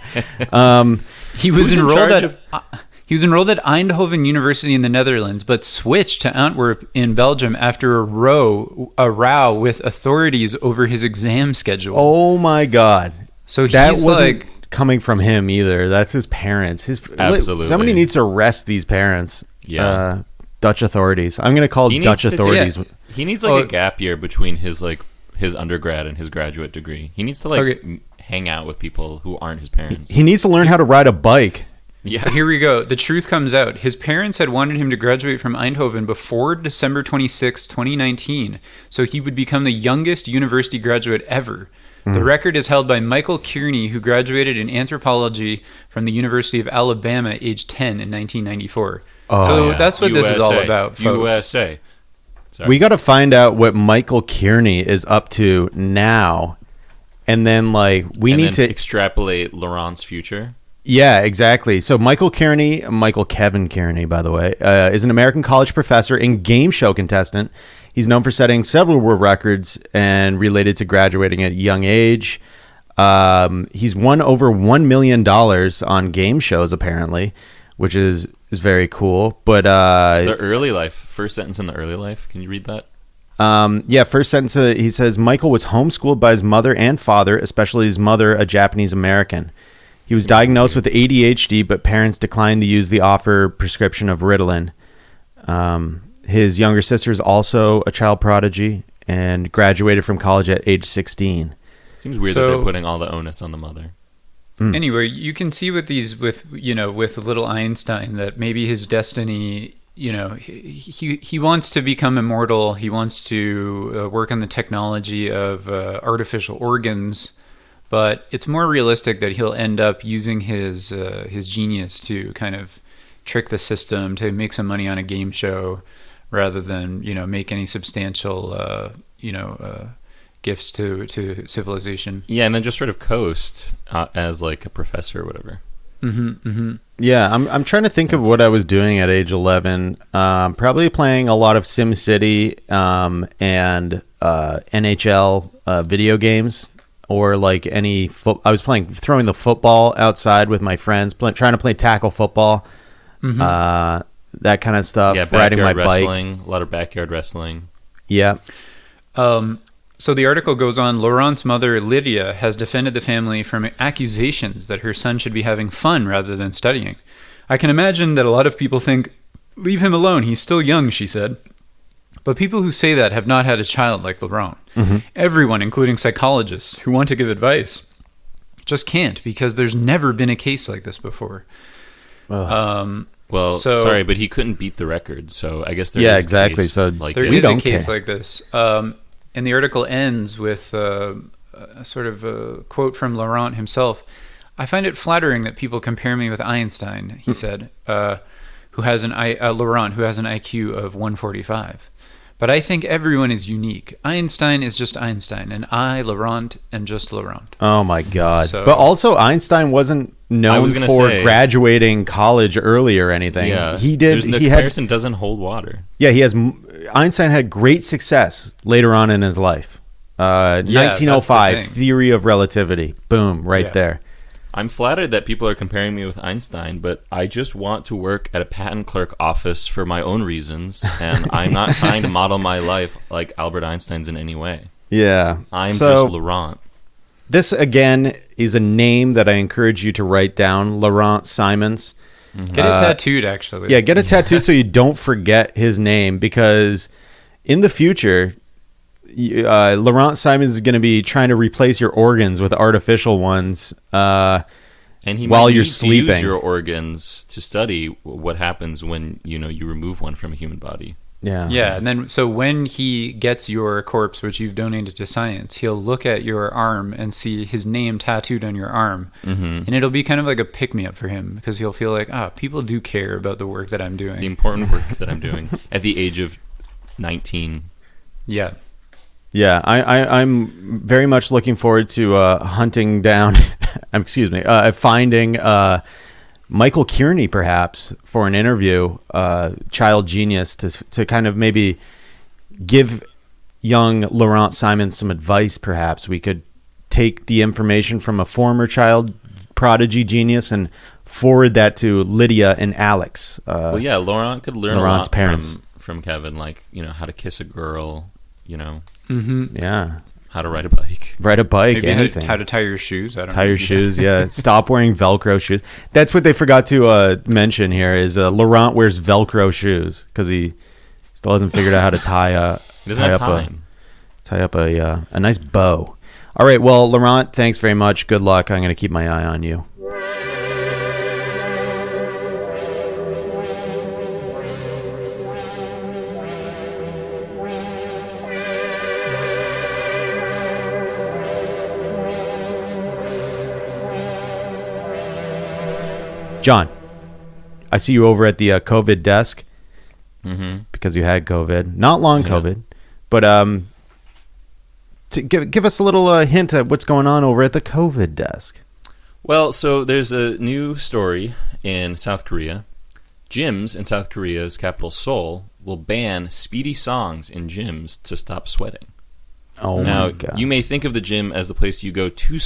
He was enrolled at Eindhoven University in the Netherlands, but switched to Antwerp in Belgium after a row with authorities over his exam schedule. Oh my God! So that he's wasn't like coming from him either. That's his parents. Absolutely. Somebody needs to arrest these parents. Yeah. Dutch authorities. I'm going to call Dutch authorities. He needs like a gap year between his undergrad and his graduate degree. He needs to hang out with people who aren't his parents. He needs to learn how to ride a bike. Yeah. Here we go. The truth comes out. His parents had wanted him to graduate from Eindhoven before December 26, 2019, so he would become the youngest university graduate ever. The record is held by Michael Kearney, who graduated in anthropology from the University of Alabama, age 10 in 1994. That's what this is all about, folks. USA. Sorry. We got to find out what Michael Kearney is up to now, and then we need to extrapolate Laurent's future. Yeah, exactly. So Michael Kevin Kearney, by the way, is an American college professor and game show contestant. He's known for setting several world records and related to graduating at a young age. He's won over $1 million on game shows, apparently, which is is very cool. But the early life, first sentence in the early life. Can you read that? First sentence, he says, Michael was homeschooled by his mother and father, especially his mother, a Japanese American. He was diagnosed with ADHD, but parents declined to use the offered prescription of Ritalin. His younger sister is also a child prodigy and graduated from college at age 16. Seems weird that they're putting all the onus on the mother. Anyway, you can see with little Einstein that maybe his destiny, he wants to become immortal. He wants to work on the technology of artificial organs, but it's more realistic that he'll end up using his genius to kind of trick the system to make some money on a game show, rather than make any substantial gifts to civilization. Yeah, and then just sort of coast as like a professor or whatever. Yeah, I'm trying to think of what I was doing at age 11. Probably playing a lot of SimCity and NHL video games, or like I was throwing the football outside with my friends, trying to play tackle football, that kind of stuff. Yeah, riding my wrestling, bike, a lot of backyard wrestling. Yeah. So the article goes on, Laurent's mother, Lydia, has defended the family from accusations that her son should be having fun rather than studying. I can imagine that a lot of people think, leave him alone, he's still young, she said. But people who say that have not had a child like Laurent. Everyone, including psychologists who want to give advice, just can't, because there's never been a case like this before. Sorry, but he couldn't beat the record, so I guess there is exactly. A case So like there it. is a case like this. And the article ends with a sort of a quote from Laurent himself. I find it flattering that people compare me with Einstein, he said, Laurent, who has an IQ of 145. But I think everyone is unique. Einstein is just Einstein, and I, Laurent, am just Laurent. Oh my God! But also, Einstein wasn't known for graduating college early or anything. Yeah, he did. The comparison doesn't hold water. Yeah, Einstein had great success later on in his life. 1905, theory of relativity. Boom, right there. I'm flattered that people are comparing me with Einstein, but I just want to work at a patent clerk office for my own reasons, and I'm not trying to model my life like Albert Einstein's in any way. Yeah. I'm just Laurent. This, again, is a name that I encourage you to write down, Laurent Simons. Get it tattooed, actually. Yeah, get it tattooed so you don't forget his name, because in the future, Laurent Simons is going to be trying to replace your organs with artificial ones and he while you're need sleeping. To use your organs to study what happens when you remove one from a human body. Yeah, and then so when he gets your corpse, which you've donated to science, he'll look at your arm and see his name tattooed on your arm, and it'll be kind of like a pick-me-up for him, because he'll feel like, people do care about the work that I'm doing. The important work that I'm doing at the age of 19. Yeah. Yeah, I'm very much looking forward to hunting down, finding Michael Kearney perhaps for an interview, child genius, to kind of maybe give young Laurent Simons some advice. Perhaps we could take the information from a former child prodigy genius and forward that to Lydia and Alex. Laurent could learn Laurent's a lot parents. from Kevin, like how to kiss a girl, Yeah. How to ride a bike. Maybe Anything. how to tie your shoes. I don't know. Tie your shoes, yeah. Stop wearing Velcro shoes. That's what they forgot to mention here is Laurent wears Velcro shoes because he still hasn't figured out how to tie up a nice bow. All right, well, Laurent, thanks very much. Good luck. I'm going to keep my eye on you. John, I see you over at the COVID desk because you had COVID. Not long COVID, but to give us a little hint at what's going on over at the COVID desk. Well, so there's a new story in South Korea. Gyms in South Korea's capital, Seoul, will ban speedy songs in gyms to stop sweating. Oh, now, my God. You may think of the gym as the place you go to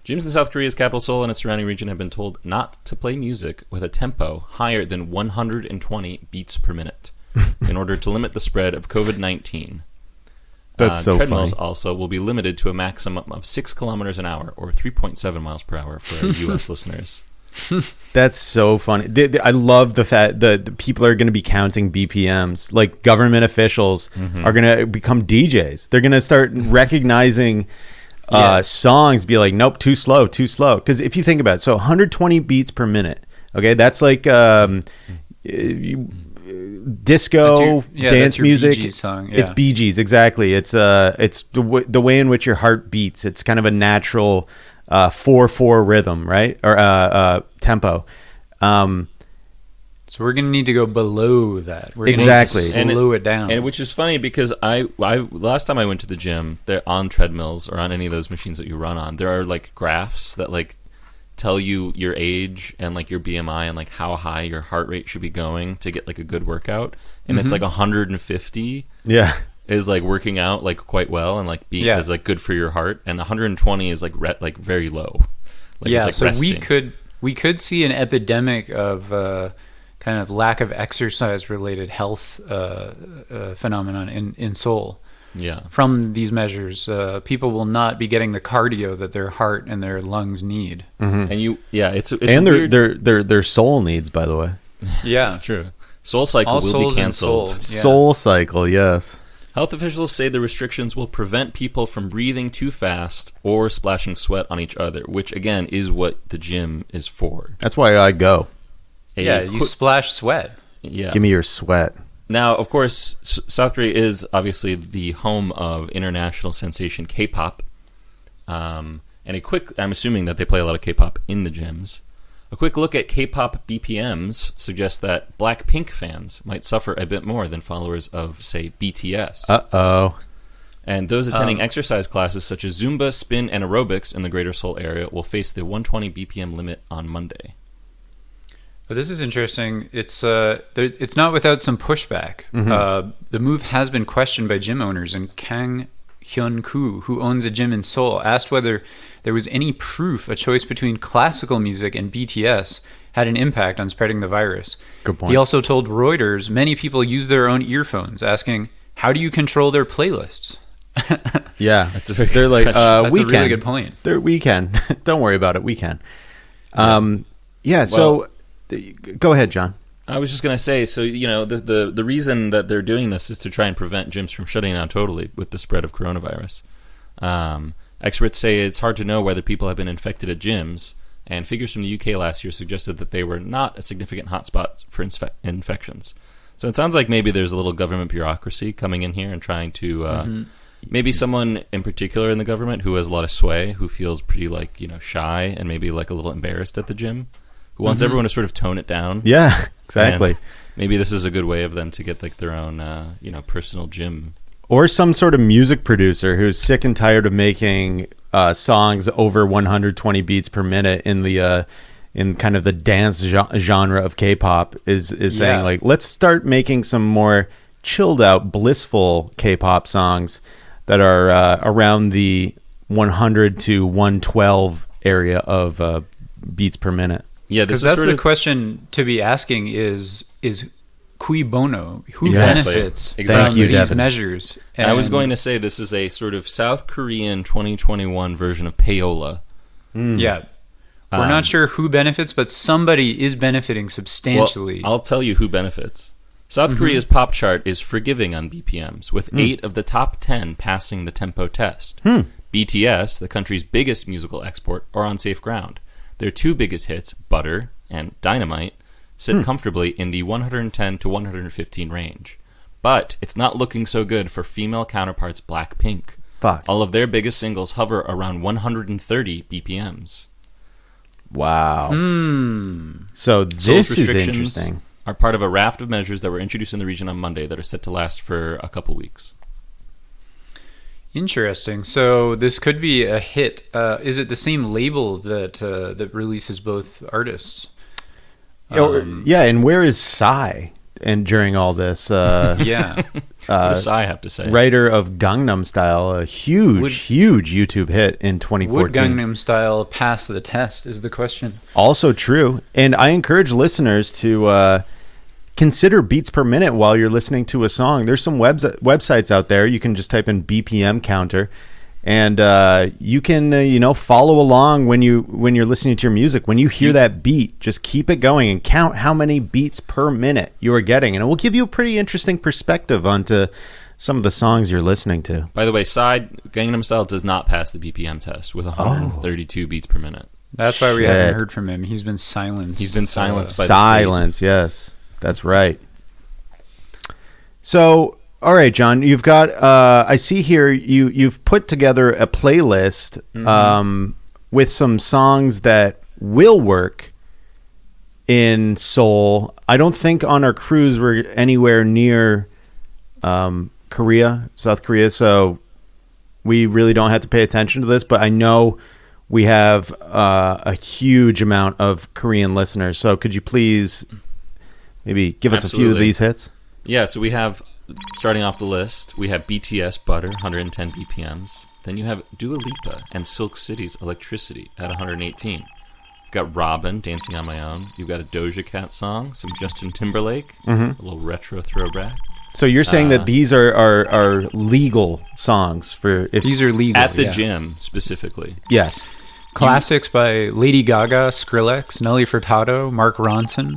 Gyms in South Korea's capital Seoul and its surrounding region have been told not to play music with a tempo higher than 120 beats per minute in order to limit the spread of COVID-19. That's so treadmills funny. also will be limited to a maximum of 6 kilometers an hour, or 3.7 miles per hour for our U.S. listeners. That's so funny. I love the fact that the people are going to be counting BPMs. Like government officials are going to become DJs. They're going to start recognizing songs, be like, nope, too slow. Because if you think about it, so 120 beats per minute. Okay, that's like disco dance music. Bee Gees song. It's Bee Gees, exactly. It's the way in which your heart beats. It's kind of a natural 4/4 rhythm, right? Or tempo. So we're gonna need to go below that. We're gonna Exactly. need to slow it down. And which is funny because I last time I went to the gym, they're on treadmills or on any of those machines that you run on. There are like graphs that like tell you your age and like your BMI and like how high your heart rate should be going to get like a good workout. And it's like 150 is like working out like quite well and like is like good for your heart, and 120 is like very low. Like, it's like so resting. we could see an epidemic of kind of lack of exercise related health phenomenon in Seoul. Yeah. From these measures, people will not be getting the cardio that their heart and their lungs need. And it's and weird, their soul needs, by the way. Yeah, true. Soul Cycle All will souls be and canceled. soul. Yeah. Soul Cycle, yes. Health officials say the restrictions will prevent people from breathing too fast or splashing sweat on each other, which again is what the gym is for. That's why I go. You splash sweat. Yeah. Give me your sweat. Now, of course, South Korea is obviously the home of international sensation K-pop. And I'm assuming that they play a lot of K-pop in the gyms. A quick look at K-pop BPMs suggests that Blackpink fans might suffer a bit more than followers of, say, BTS. Uh-oh. And those attending exercise classes such as Zumba, spin, and aerobics in the Greater Seoul area will face the 120 BPM limit on Monday. But this is interesting. It's not without some pushback. The move has been questioned by gym owners, and Kang Hyun-koo, who owns a gym in Seoul, asked whether there was any proof a choice between classical music and BTS had an impact on spreading the virus. Good point. He also told Reuters many people use their own earphones, asking, how do you control their playlists? Yeah. That's a very They're like, That's we a can. really good point. We can. Don't worry about it. We can. So go ahead, John. I was just going to say, so, the reason that they're doing this is to try and prevent gyms from shutting down totally with the spread of coronavirus. Experts say it's hard to know whether people have been infected at gyms, and figures from the UK last year suggested that they were not a significant hotspot for infections. So it sounds like maybe there's a little government bureaucracy coming in here and trying to... Maybe someone in particular in the government who has a lot of sway, who feels pretty shy and maybe like a little embarrassed at the gym, who wants everyone to sort of tone it down. Yeah, exactly. And maybe this is a good way of them to get like their own, personal gym. Or some sort of music producer who's sick and tired of making songs over 120 beats per minute in the in kind of the dance genre of K-pop is saying like, let's start making some more chilled out, blissful K-pop songs that are around the 100 to 112 area of beats per minute. Yeah, because that's the question to be asking is cui bono? Who benefits from these Devin. measures? And I was going to say this is a sort of South Korean 2021 version of payola. Yeah. We're not sure who benefits, but somebody is benefiting substantially. Well, I'll tell you who benefits. South Korea's pop chart is forgiving on BPMs, with 8 of the top 10 passing the tempo test. BTS, the country's biggest musical export, are on safe ground. Their 2 biggest hits, Butter and Dynamite, sit comfortably in the 110 to 115 range. But it's not looking so good for female counterparts Blackpink. Fuck. All of their biggest singles hover around 130 BPMs. Wow. So this is interesting. Are part of a raft of measures that were introduced in the region on Monday that are set to last for a couple weeks. Interesting. So this could be a hit. Is it the same label that releases both artists? And where is Psy? And during all this, Yeah. What does Psy have to say? Writer of Gangnam Style, a huge YouTube hit in 2014. Would Gangnam Style pass the test is the question. Also true. And I encourage listeners to consider beats per minute while you're listening to a song. There's some websites out there. You can just type in BPM counter, and you can follow along when you're listening to your music. When you hear that beat, just keep it going and count how many beats per minute you are getting, and it will give you a pretty interesting perspective onto some of the songs you're listening to. By the way, Gangnam Style does not pass the BPM test with 132 beats per minute. That's why we haven't heard from him. He's been silenced. He's been silenced by silence. Yes, that's right. So, all right, John, you've got. I see here you've put together a playlist with some songs that will work in Seoul. I don't think on our cruise we're anywhere near South Korea, so we really don't have to pay attention to this. But I know we have a huge amount of Korean listeners. So could you please maybe give us a few of these hits? Yeah, so we have, starting off the list, we have BTS Butter, 110 BPMs. Then you have Dua Lipa and Silk City's Electricity at 118. You've got Robin, Dancing on My Own. You've got a Doja Cat song, some Justin Timberlake, a little retro throwback. So you're saying that these are legal songs for if these are legal at the gym specifically. Yes. Classics by Lady Gaga, Skrillex, Nelly Furtado, Mark Ronson.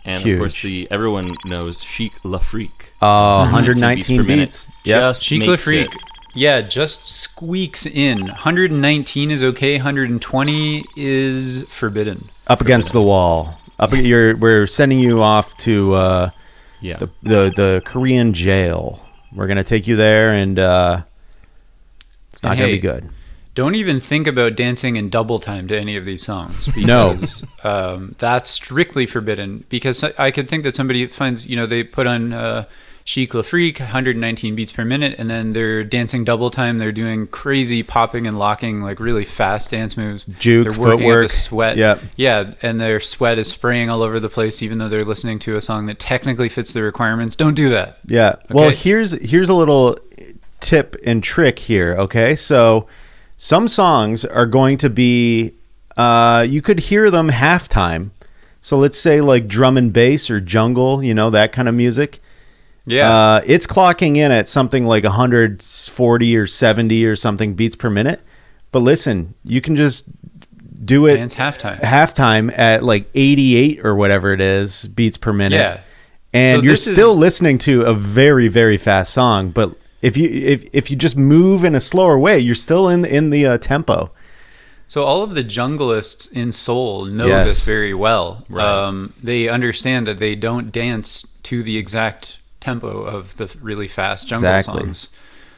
And of course, everyone knows Chic La Freak. 119 beats. Just Chic La Freak. Yeah, just squeaks in. 119 is okay. 120 is forbidden. Up against the wall. We're sending you off to the Korean jail. We're gonna take you there, and it's not gonna be good. Don't even think about dancing in double time to any of these songs, because that's strictly forbidden. Because I could think that somebody finds, they put on Chic La Freak, 119 beats per minute, and then they're dancing double time. They're doing crazy popping and locking, like really fast dance moves. Juke, they're working footwork, up the sweat. Yep. Yeah, and their sweat is spraying all over the place, even though they're listening to a song that technically fits the requirements. Don't do that. Yeah. Okay? Well, here's a little tip and trick here. Okay, so some songs are going to be, you could hear them halftime. So let's say like drum and bass or jungle, that kind of music. Yeah. It's clocking in at something like 140 or 70 or something beats per minute. But listen, you can just do it dance halftime at like 88 or whatever it is beats per minute. Yeah. And so you're still listening to a very, very fast song, but if you just move in a slower way, you're still in the tempo. So all of the junglists in Seoul know this very well. Right. They understand that they don't dance to the exact tempo of the really fast jungle songs,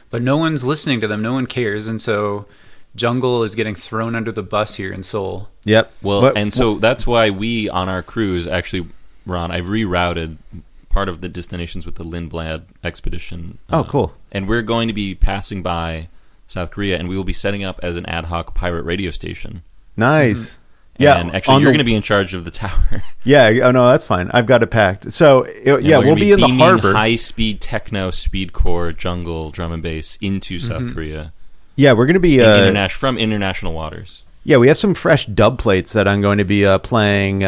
but no one's listening to them. No one cares, and so jungle is getting thrown under the bus here in Seoul. Yep. Well, so that's why we on our cruise actually, Ron, I've rerouted part of the destinations with the Lindblad expedition. Cool. And we're going to be passing by South Korea, and we will be setting up as an ad hoc pirate radio station. Nice. Mm-hmm. Yeah. And actually, you're going to be in charge of the tower. Yeah. Oh, no, that's fine. I've got it packed. So, we'll be in the harbor. High-speed techno, speedcore, jungle, drum and bass into South Korea. Yeah, we're going to be... from international waters. Yeah, we have some fresh dub plates that I'm going to be playing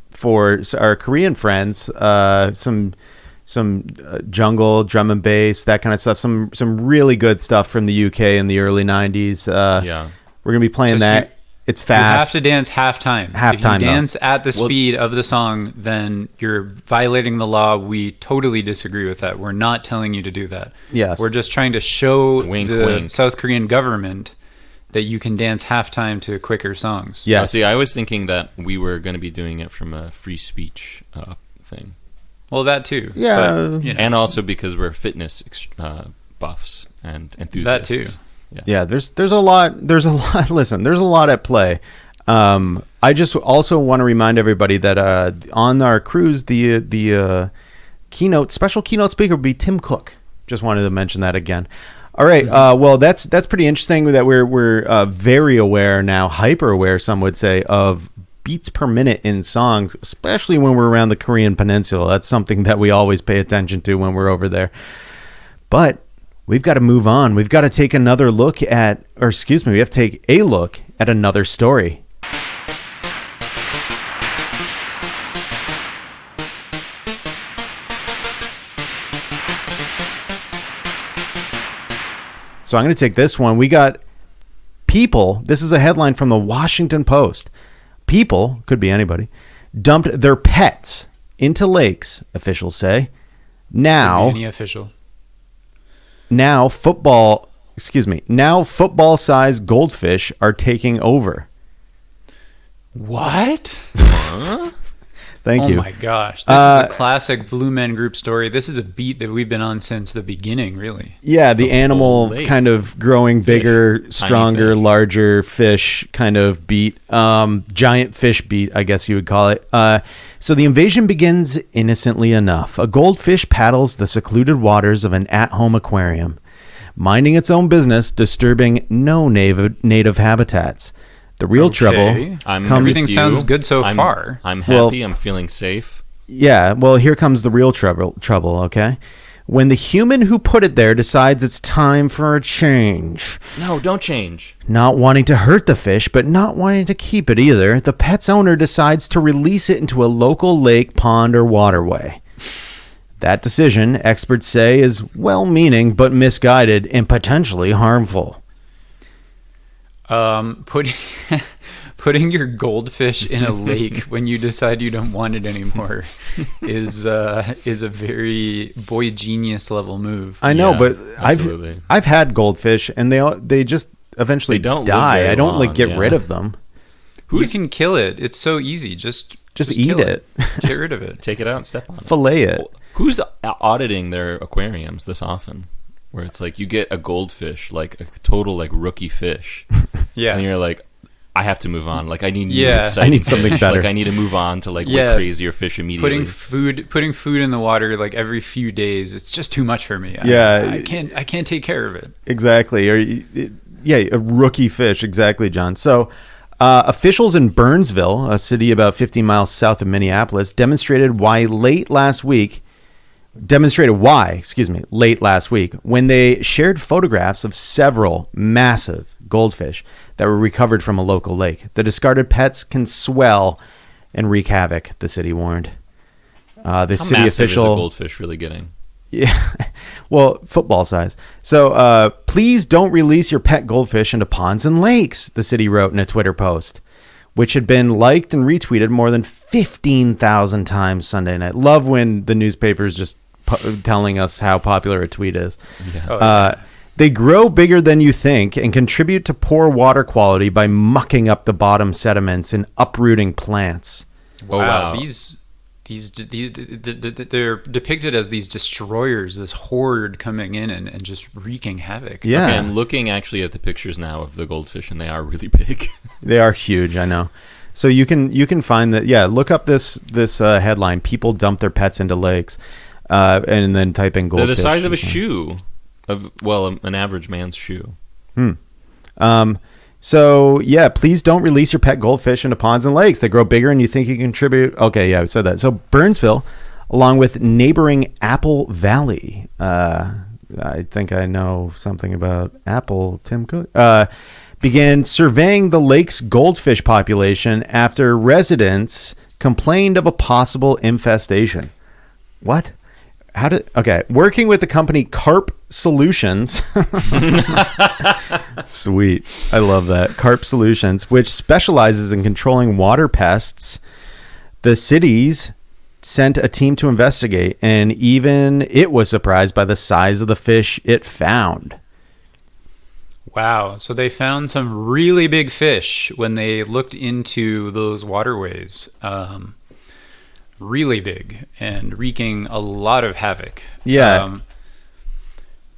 for our Korean friends. Some jungle, drum and bass, that kind of stuff. Some really good stuff from the UK in the early 90s. We're going to be playing that. It's fast. You have to dance halftime. If you dance at the speed of the song, then you're violating the law. We totally disagree with that. We're not telling you to do that. Yes. We're just trying to show the South Korean government that you can dance halftime to quicker songs. Yeah. See, I was thinking that we were going to be doing it from a free speech thing. Well, that too. Yeah. But, and also because we're fitness buffs and enthusiasts. That too. Yeah, there's a lot. Listen, there's a lot at play. I just also want to remind everybody that on our cruise, the special keynote speaker will be Tim Cook. Just wanted to mention that again. All right. Well, that's pretty interesting that we're very aware now, hyper aware, some would say, of beats per minute in songs, especially when we're around the Korean Peninsula. That's something that we always pay attention to when we're over there. But we've got to move on. We've got to take another look at, or excuse me, we have to take a look at another story. So I'm going to take this one. We got people. This is a headline from the Washington Post. People, could be anybody, dumped their pets into lakes, officials say. Now, Could be any official. now football-sized goldfish are taking over. What? Thank you. Oh my gosh. This is a classic Blue Men Group story. This is a beat that we've been on since the beginning, really. Yeah, the animal lake. kind of growing bigger, stronger, fish. larger fish kind of beat. Giant fish beat, I guess you would call it. So the invasion begins innocently enough. A goldfish paddles the secluded waters of an at-home aquarium, minding its own business, disturbing no native habitats. The real trouble comes... Everything sounds good so I'm, far. I'm happy. I'm feeling safe. Yeah, well, here comes the real trouble, okay? When the human who put it there decides it's time for a change. No, don't change. Not wanting to hurt the fish, but not wanting to keep it either, the pet's owner decides to release it into a local lake, pond, or waterway. That decision, experts say, is well-meaning but misguided and potentially harmful. Putting your goldfish in a lake when you decide you don't want it anymore is a very boy genius level move. I know, Yeah, but absolutely. I've had goldfish and they just eventually They don't live die. very I don't long, get yeah. rid of them. You can kill it. It's so easy. Just eat kill it. Get rid of it. Take it out and step on it. Fillet it. Who's auditing their aquariums this often? Where it's like you get a goldfish, like a total like rookie fish, Yeah. and you're like, I have to move on. Like I need new Yeah. exciting I need something fish. better. Like I need to move on to like Yeah. way crazier fish immediately. Putting food in the water like every few days. It's just too much for me. Yeah. I can't take care of it. Exactly. A rookie fish. Exactly, John. So officials in Burnsville, a city about 50 miles south of Minneapolis, demonstrated why late last week, when they shared photographs of several massive goldfish that were recovered from a local lake. The discarded pets can swell and wreak havoc, the city warned. The How city massive official... is a goldfish really getting? Yeah, well, football size. So please don't release your pet goldfish into ponds and lakes, the city wrote in a Twitter post, which had been liked and retweeted more than 15,000 times Sunday night. Love when the newspaper's just telling us how popular a tweet is. Yeah. They grow bigger than you think and contribute to poor water quality by mucking up the bottom sediments and uprooting plants. Wow. They're depicted as these destroyers, this horde coming in and just wreaking havoc. Yeah. Okay, I'm looking actually at the pictures now of the goldfish, and they are really big. They are huge, I know. So you can find that. Yeah, look up this headline: people dump their pets into lakes, and then type in goldfish. They're the size of a shoe, an average man's shoe. So yeah, please don't release your pet goldfish into ponds and lakes. They grow bigger and you think you contribute. Okay, yeah, I said that. So Burnsville, along with neighboring Apple Valley, I think I know something about Apple. Tim Cook began surveying the lake's goldfish population after residents complained of a possible infestation. What? Working with the company Carp Solutions. Sweet. I love that. Carp Solutions, which specializes in controlling water pests. The cities sent a team to investigate, and even it was surprised by the size of the fish it found. Wow. So they found some really big fish when they looked into those waterways. Really big and wreaking a lot of havoc. Yeah.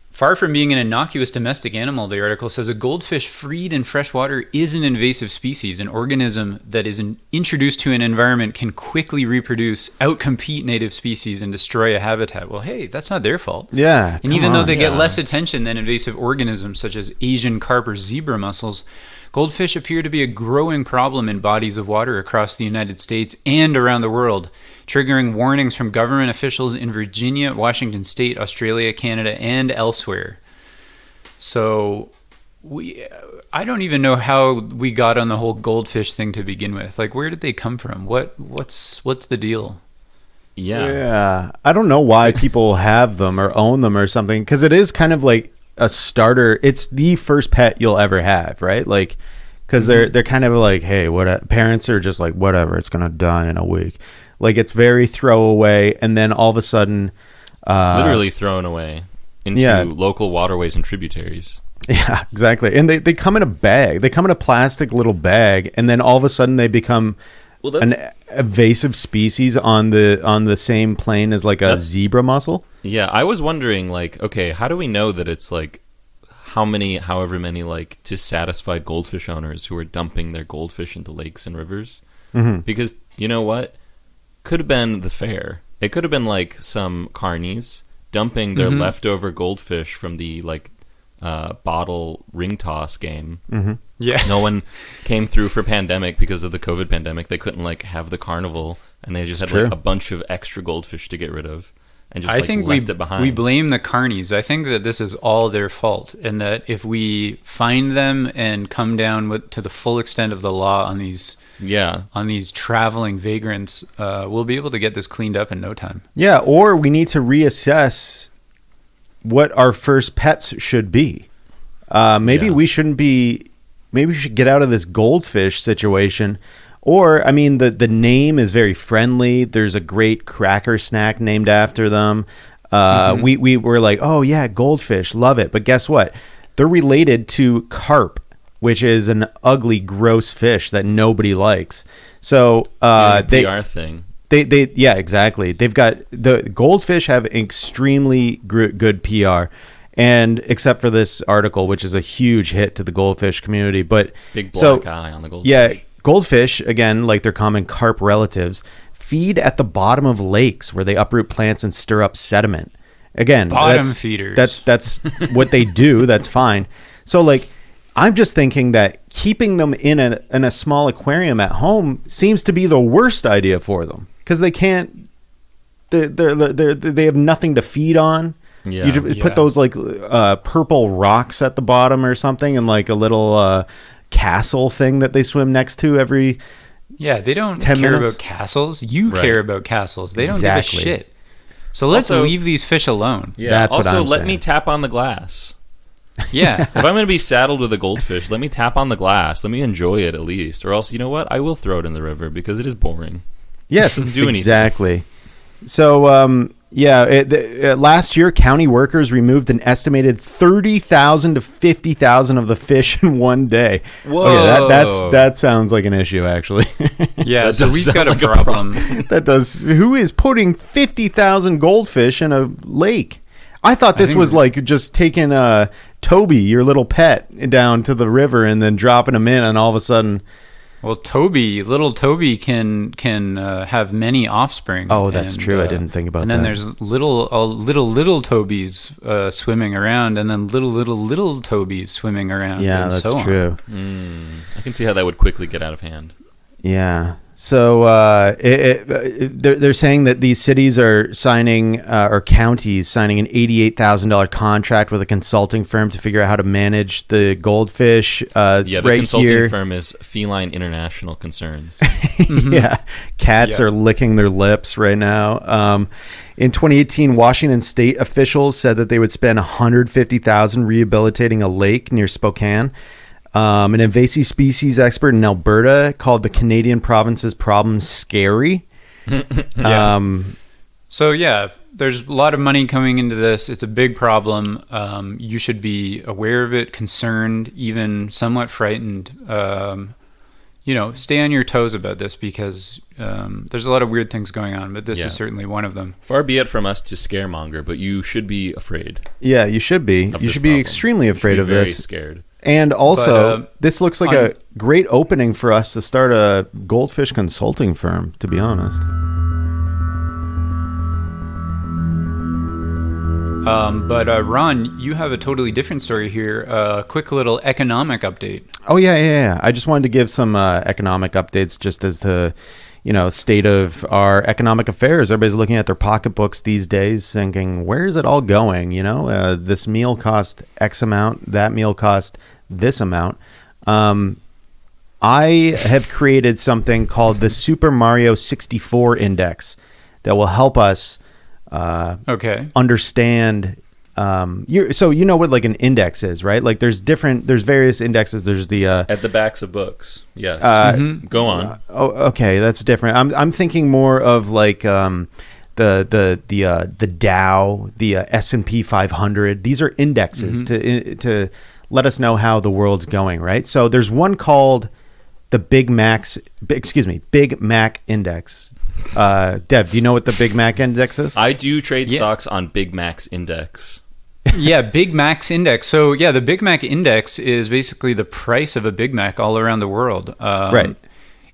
Far from being an innocuous domestic animal, the article says a goldfish freed in fresh water is an invasive species. An organism that is introduced to an environment can quickly reproduce, outcompete native species, and destroy a habitat. Well, hey, that's not their fault. Yeah. And even though they get less attention than invasive organisms such as Asian carp or zebra mussels, Goldfish appear to be a growing problem in bodies of water across the United States and around the world, triggering warnings from government officials in Virginia, Washington State, Australia, Canada, and elsewhere. So I don't even know how we got on the whole goldfish thing to begin with. Like, where did they come from? What's the deal? Yeah. I don't know why people have them or own them or something, because it is kind of like a starter. It's the first pet you'll ever have, right? Like, because they're kind of like, hey, parents are just like, whatever, it's gonna die in a week. Like, it's very throwaway, and then all of a sudden, literally thrown away into local waterways and tributaries. Yeah, exactly. And they come in a bag. They come in a plastic little bag, and then all of a sudden they become an invasive species on the same plane as like a zebra mussel. Yeah, I was wondering, like, okay, how do we know that it's like however many like dissatisfied goldfish owners who are dumping their goldfish into lakes and rivers? Mm-hmm. Because you know what? Could have been the fair. It could have been like some carnies dumping their leftover goldfish from the like bottle ring toss game. Mm-hmm. Yeah, no one came through for pandemic because of the COVID pandemic. They couldn't like have the carnival, and they just had like a bunch of extra goldfish to get rid of, and just left it behind. We blame the carnies. I think that this is all their fault, and that if we find them and come down to the full extent of the law on these traveling vagrants, we'll be able to get this cleaned up in no time. Yeah, or we need to reassess what our first pets should be. Maybe we shouldn't be. Maybe we should get out of this goldfish situation. Or, I mean, the name is very friendly. There's a great cracker snack named after them. We were like, oh yeah, goldfish, love it. But guess what? They're related to carp, which is an ugly, gross fish that nobody likes. So PR thing. Yeah, exactly. They've got the goldfish have extremely good PR, and except for this article, which is a huge hit to the goldfish community. But big black eye on the goldfish. Yeah, goldfish, again, like their common carp relatives, feed at the bottom of lakes where they uproot plants and stir up sediment. Again, bottom feeders. That's what they do. That's fine. So like, I'm just thinking that keeping them in a small aquarium at home seems to be the worst idea for them, because they can't. They have nothing to feed on. Yeah. You put those like purple rocks at the bottom or something, and like a little castle thing that they swim next to every. Yeah, they don't 10 care minutes. about castles. You care about castles. They don't Exactly. give a shit. So let's leave these fish alone. Yeah. That's what also, I'm let saying. me tap on the glass. Yeah. If I'm going to be saddled with a goldfish, let me tap on the glass. Let me enjoy it at least. Or else, you know what? I will throw it in the river because it is boring. Yes, Doesn't do anything. exactly. So, last year, county workers removed an estimated 30,000 to 50,000 of the fish in one day. Whoa. Okay, that sounds like an issue, actually. Yeah, That so does we've sound got like a a problem. That does. Who is putting 50,000 goldfish in a lake? I thought this was like just taking Toby, your little pet, down to the river and then dropping him in, and all of a sudden. Well, little Toby can have many offspring. Oh, that's true. I didn't think about that. And then there's little Tobys swimming around, and then little Tobys swimming around. Yeah, and that's so on. true. I can see how that would quickly get out of hand. Yeah. So they're saying that these cities are signing, or counties signing, an $88,000 contract with a consulting firm to figure out how to manage the goldfish. The consulting firm is Feline International Concerns. Yeah, cats are licking their lips right now. In 2018, Washington State officials said that they would spend $150,000 rehabilitating a lake near Spokane. An invasive species expert in Alberta called the Canadian province's problem scary. So yeah, there's a lot of money coming into this. It's a big problem. You should be aware of it, concerned, even somewhat frightened. Stay on your toes about this, because there's a lot of weird things going on, but this is certainly one of them. Far be it from us to scaremonger, but you should be afraid. Yeah, you should be. You should be extremely afraid of very this. Scared. And also, this looks like a great opening for us to start a goldfish consulting firm, to be honest. But Ron, you have a totally different story here. A quick little economic update. Oh, yeah. I just wanted to give some economic updates just as to, state of our economic affairs. Everybody's looking at their pocketbooks these days thinking, where is it all going? This meal cost X amount, that meal cost this amount. I have created something called the Super Mario 64 Index that will help us understand. So what like an index is, right? Like there's various indexes. There's the at the backs of books. Yes. Go on. Okay, that's different. I'm thinking more of like the Dow, the S&P 500. These are indexes to let us know how the world's going, right? So there's one called the Big Mac Index. Deb, do you know what the Big Mac Index is? I do trade stocks on Big Mac's index. Yeah, Big Mac's index. So yeah, the Big Mac index is basically the price of a Big Mac all around the world. Right.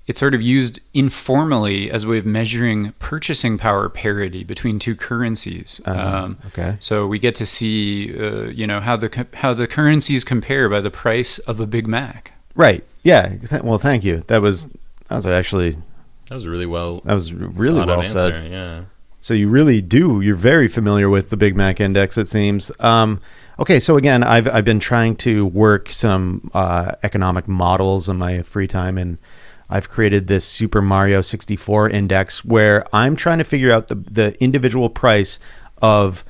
It's sort of used informally as a way of measuring purchasing power parity between two currencies. Okay. So we get to see, how the currencies compare by the price of a Big Mac. Right. Yeah. Well, thank you. That was really well said. Answer, yeah. So you're very familiar with the Big Mac Index, it seems. Okay, so again, I've been trying to work some economic models in my free time, and I've created this Super Mario 64 Index where I'm trying to figure out the individual price of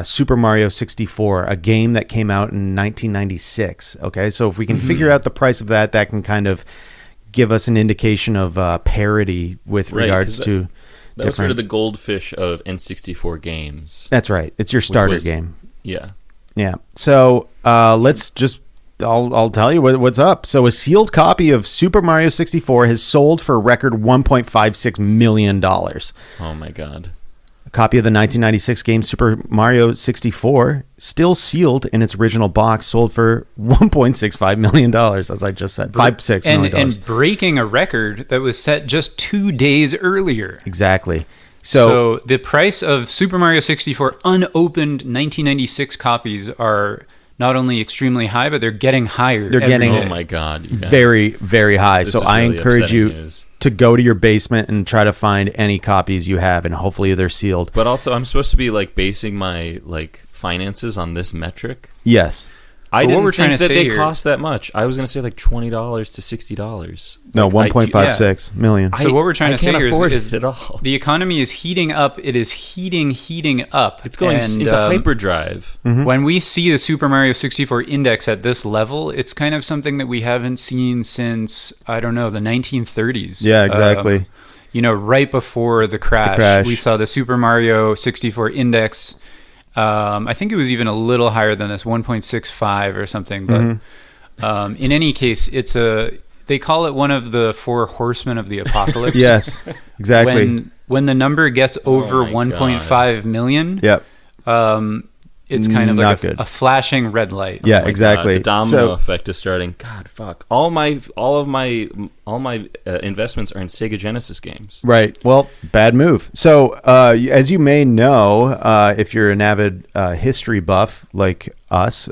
Super Mario 64, a game that came out in 1996. Okay, so if we can figure out the price of that can kind of give us an indication of parity with regards to that was sort of the Goldfish of N64 games. That's right. It's your starter game. Yeah. Yeah. So let's just I'll tell you what's up. So a sealed copy of Super Mario 64 has sold for a record $1.56 million. Oh my God. A copy of the 1996 game Super Mario 64, still sealed in its original box, sold for $1.65 million, as I just said. $5.6 million. And breaking a record that was set just 2 days earlier. Exactly. So the price of Super Mario 64 unopened 1996 copies are not only extremely high, but they're getting higher. They're getting, oh my God, very, very high. So I encourage you to go to your basement and try to find any copies you have, and hopefully they're sealed. But also, I'm supposed to be like basing my like finances on this metric. Yes. I didn't think that they cost that much. I was going to say like $20 to $60. No, like 1.56 million. So what we're trying to say here is it all. The economy is heating up. It is heating up. It's going into hyperdrive. When we see the Super Mario 64 index at this level, it's kind of something that we haven't seen since, I don't know, the 1930s. Yeah, exactly. Right before the crash, we saw the Super Mario 64 index. I think it was even a little higher than this, 1.65 or something. But in any case, they call it one of the four horsemen of the apocalypse. Yes, exactly. When the number gets over 1.5 million, yep. It's kind of like a flashing red light. Yeah, exactly. God, the domino effect is starting. God, fuck. All of my investments are in Sega Genesis games. Right. Well, bad move. So, as you may know, if you're an avid history buff like us,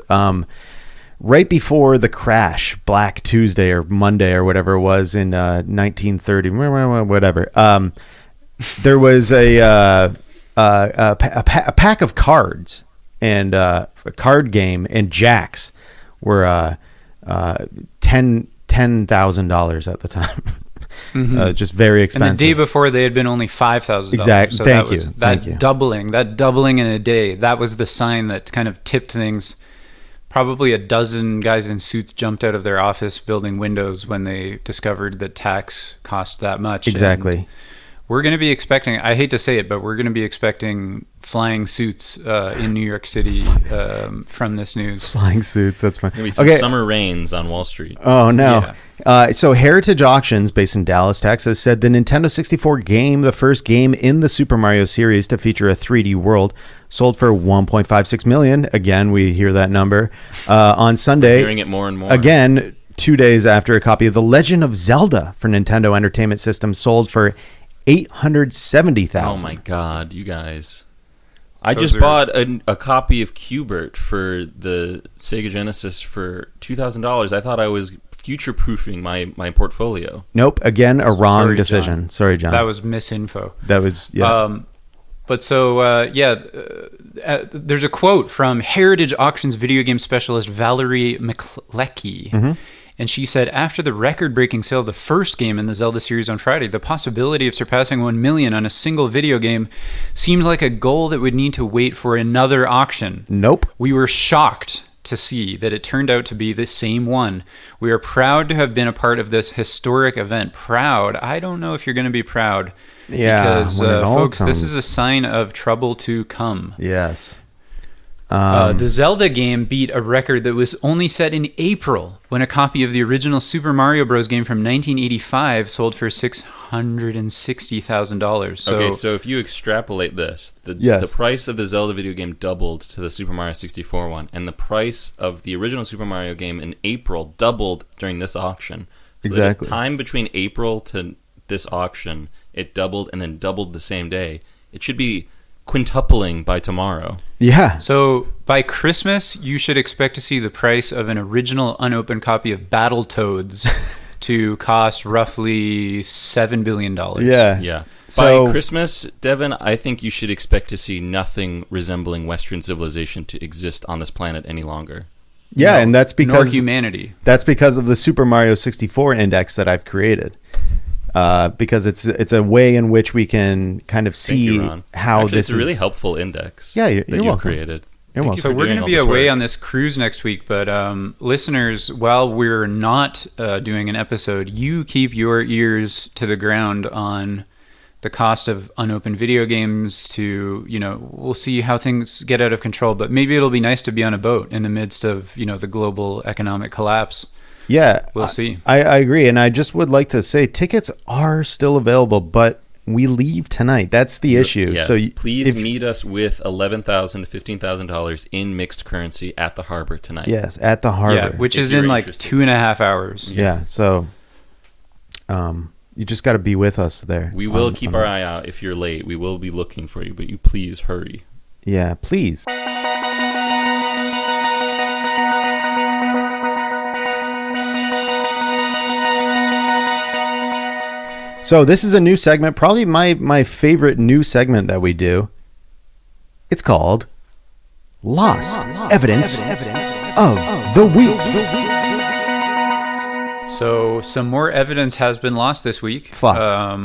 right before the crash, Black Tuesday or Monday or whatever it was in 1930, whatever, there was a pack of cards. And a card game and jacks were $10,000 at the time. Just very expensive. And the day before, they had been only $5,000. Exactly. So Thank you. That doubling in a day, that was the sign that kind of tipped things. Probably a dozen guys in suits jumped out of their office building windows when they discovered that tax cost that much. Exactly. And we're going to be expecting, I hate to say it, but we're going to be expecting flying suits in New York City from this news. Flying suits, that's fine. Maybe some summer rains on Wall Street. Oh, no. Yeah. So Heritage Auctions, based in Dallas, Texas, said the Nintendo 64 game, the first game in the Super Mario series to feature a 3D world, sold for $1.56 million. Again, we hear that number. On Sunday, we're hearing it more and more. Again, 2 days after a copy of The Legend of Zelda for Nintendo Entertainment System sold for $870,000. Oh my God, you guys! I just bought a copy of Q*bert for the Sega Genesis for $2,000. I thought I was future-proofing my portfolio. Nope. Again, a wrong Sorry, decision. John. Sorry, John. That was misinfo. That was yeah. But so, there's a quote from Heritage Auctions video game specialist Valerie McLecky. And she said, after the record-breaking sale of the first game in the Zelda series on Friday, the possibility of surpassing 1 million on a single video game seemed like a goal that would need to wait for another auction. Nope. We were shocked to see that it turned out to be the same one. We are proud to have been a part of this historic event. Proud? I don't know if you're going to be proud. Yeah, Because, when it all folks, this comes. is a sign of trouble to come. Yes. The Zelda game beat a record that was only set in April, when a copy of the original Super Mario Bros. Game from 1985 sold for $660,000. Okay, so if you extrapolate this, the price of the Zelda video game doubled to the Super Mario 64 one, and the price of the original Super Mario game in April doubled during this auction. So Exactly. the time between April to this auction, it doubled and then doubled the same day. It should be quintupling by tomorrow. Yeah. So by Christmas, you should expect to see the price of an original unopened copy of Battletoads to cost roughly $7 billion. Yeah. Yeah. So- By Christmas, Devin, I think you should expect to see nothing resembling Western civilization to exist on this planet any longer. Yeah, and that's Nor because humanity. that's because of the Super Mario 64 index that I've created. Because it's a way in which we can kind of Thank see you, Ron. how Actually, this it's a really is helpful index. Yeah, you're that you've welcome. created. You're Thank welcome. you So for we're doing going to all be this away work. on this cruise next week, but listeners, while we're not doing an episode, you keep your ears to the ground on the cost of unopened video games. We'll see how things get out of control, but maybe it'll be nice to be on a boat in the midst of the global economic collapse. Yeah, We'll see. I agree, and I just would like to say tickets are still available, but we leave tonight. That's the issue. Yes. So Please meet us with $11,000 to $15,000 in mixed currency at the harbor tonight. Yes, at the harbor. Yeah, which If is you're in like interested. 2.5 hours. Yeah, so you just got to be with us there. We will keep our eye out if you're late. We will be looking for you, but you please hurry. Yeah, please. So this is a new segment, probably my favorite new segment that we do. It's called Lost Evidence of the Week. So some more evidence has been lost this week. Fuck.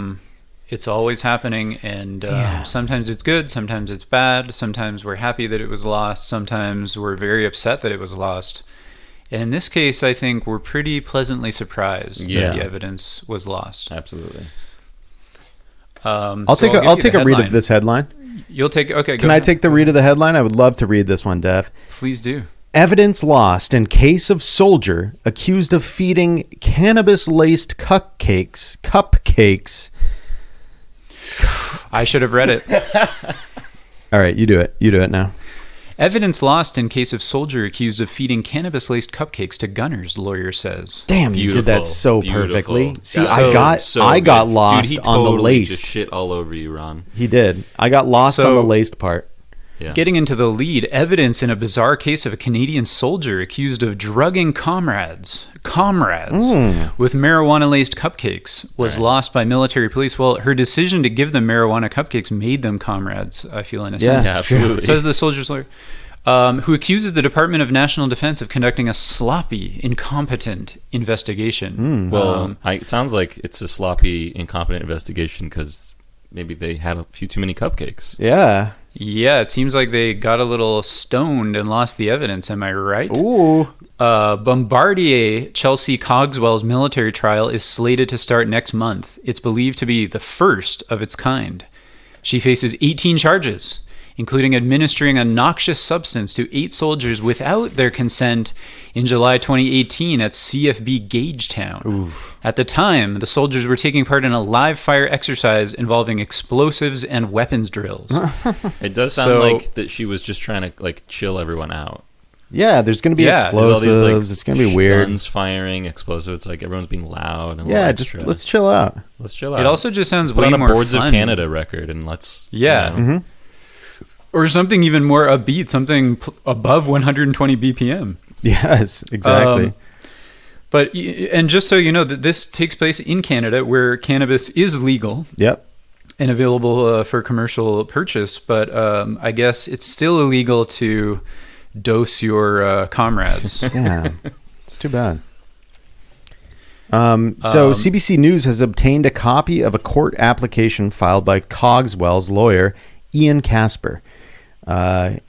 It's always happening, and Yeah. sometimes it's good, sometimes it's bad, sometimes we're happy that it was lost, sometimes we're very upset that it was lost. And in this case, I think we're pretty pleasantly surprised Yeah. that the evidence was lost. Absolutely. I'll take a read of this headline. You'll take okay. Can I take the read of the headline? I would love to read this one, Dev. Please do. Evidence lost in case of soldier accused of feeding cannabis-laced cupcakes. I should have read it. All right, you do it. You do it now. Evidence lost in case of soldier accused of feeding cannabis-laced cupcakes to gunners, lawyer says. Damn, you did that so Beautiful. perfectly. See, Yeah. I got good. lost Dude, he on the totally laced. just shit all over you, Ron. He did. I got lost on So- the laced part. Yeah. Getting into the lead, evidence in a bizarre case of a Canadian soldier accused of drugging comrades with marijuana-laced cupcakes was lost by military police. Well, her decision to give them marijuana cupcakes made them comrades, I feel, in a Yeah, sense. it's absolutely. Says the soldier's lawyer, who accuses the Department of National Defense of conducting a sloppy, incompetent investigation. Well, it sounds like it's a sloppy, incompetent investigation because maybe they had a few too many cupcakes. Yeah. Yeah, it seems like they got a little stoned and lost the evidence. Am I right? Ooh. Bombardier Chelsea Cogswell's military trial is slated to start next month. It's believed to be the first of its kind. She faces 18 charges, including administering a noxious substance to 8 soldiers without their consent in July 2018 at CFB Gagetown. Oof. At the time, the soldiers were taking part in a live fire exercise involving explosives and weapons drills. It does sound So- like that she was just trying to chill everyone out. Yeah, there's going to be Yeah, There's all explosives. these It's going to be weird. guns firing, explosives. It's like everyone's being loud. And Yeah, just let's chill out. let's chill out. It also just sounds Put way on a more Boards fun. of Canada record and let's Yeah. Or something even more upbeat, something above 120 BPM. Yes, exactly. And just so you know, that this takes place in Canada, where cannabis is legal. Yep. And available for commercial purchase, but I guess it's still illegal to dose your comrades. Yeah, it's too bad. So CBC News has obtained a copy of a court application filed by Cogswell's lawyer, Ian Casper. In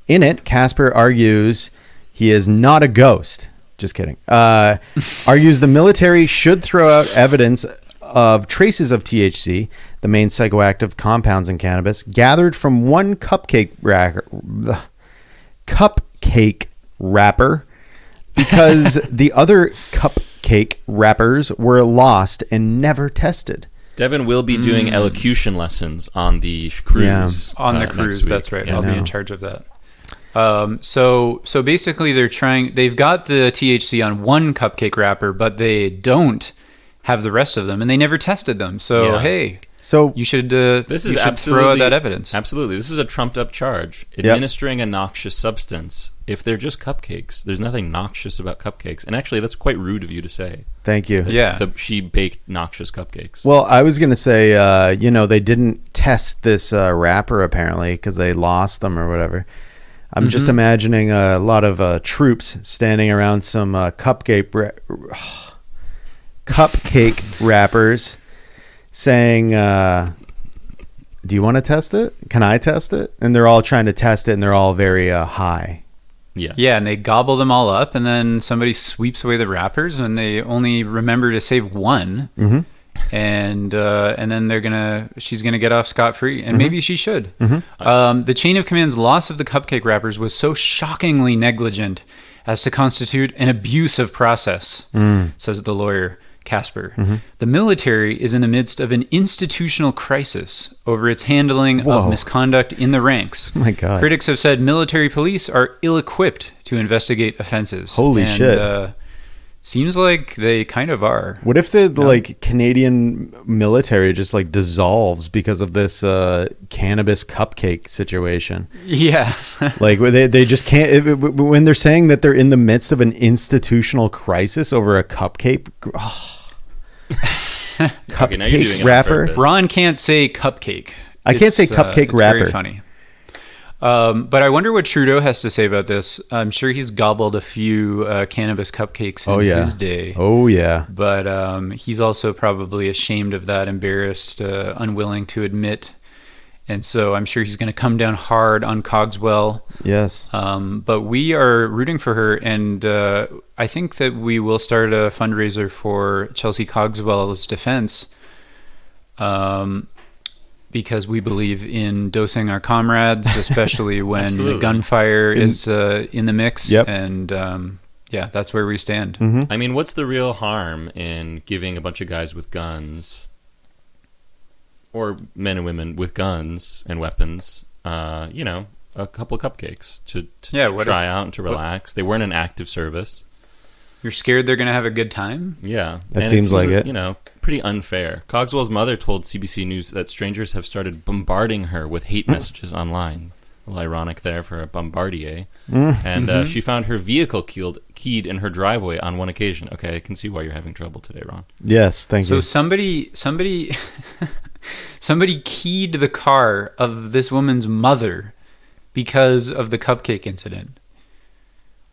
it, Casper argues he is not a ghost. Just kidding. Argues the military should throw out evidence of traces of THC, the main psychoactive compounds in cannabis, gathered from one cupcake wrapper because the other cupcake wrappers were lost and never tested. Devin will be doing elocution lessons on the cruise. Yeah. On the cruise, that's right. Yeah, I'll be in charge of that. So basically they've got the THC on one cupcake wrapper, but they don't have the rest of them, and they never tested them. So hey, you should throw out that evidence. Absolutely, this is a trumped up charge. Administering a noxious substance. If they're just cupcakes, there's nothing noxious about cupcakes. And actually, that's quite rude of you to say. Thank you. She baked noxious cupcakes. Well, I was gonna say, they didn't test this wrapper apparently because they lost them or whatever. I'm just imagining a lot of troops standing around some cupcake wrappers saying, do you want to test it? Can I test it? And they're all trying to test it, and they're all very high. Yeah, and they gobble them all up, and then somebody sweeps away the wrappers, and they only remember to save one. And then she's gonna get off scot-free, and maybe she should. The chain of command's loss of the cupcake wrappers was so shockingly negligent as to constitute an abuse of process, says the lawyer Casper. The military is in the midst of an institutional crisis over its handling of misconduct in the ranks. Oh my God. Critics have said military police are ill-equipped to investigate offenses. Holy shit. Seems like they kind of are. What if the Canadian military just dissolves because of this cannabis cupcake situation? Yeah. They just can't, when they're saying that they're in the midst of an institutional crisis over a cupcake. Okay, now you're doing it wrapper. Ron can't say cupcake. I can't say cupcake wrapper. It's very funny. But I wonder what Trudeau has to say about this. I'm sure he's gobbled a few cannabis cupcakes in his day. Oh, yeah. But he's also probably ashamed of that, embarrassed, unwilling to admit. And so I'm sure he's going to come down hard on Cogswell. Yes. But we are rooting for her, and I think that we will start a fundraiser for Chelsea Cogswell's defense. Because we believe in dosing our comrades, especially when gunfire is in the mix. Yep. And that's where we stand. I mean, what's the real harm in giving a bunch of guys with guns, or men and women with guns and weapons, a couple of cupcakes to try out and to relax? They weren't in active service. You're scared they're going to have a good time? Yeah. That seems like it. Pretty unfair. Cogswell's mother told CBC News that strangers have started bombarding her with hate messages online. A little ironic there for a bombardier. And she found her vehicle keyed in her driveway on one occasion. Okay, I can see why you're having trouble today, Ron. Yes, thank you. So somebody keyed the car of this woman's mother because of the cupcake incident.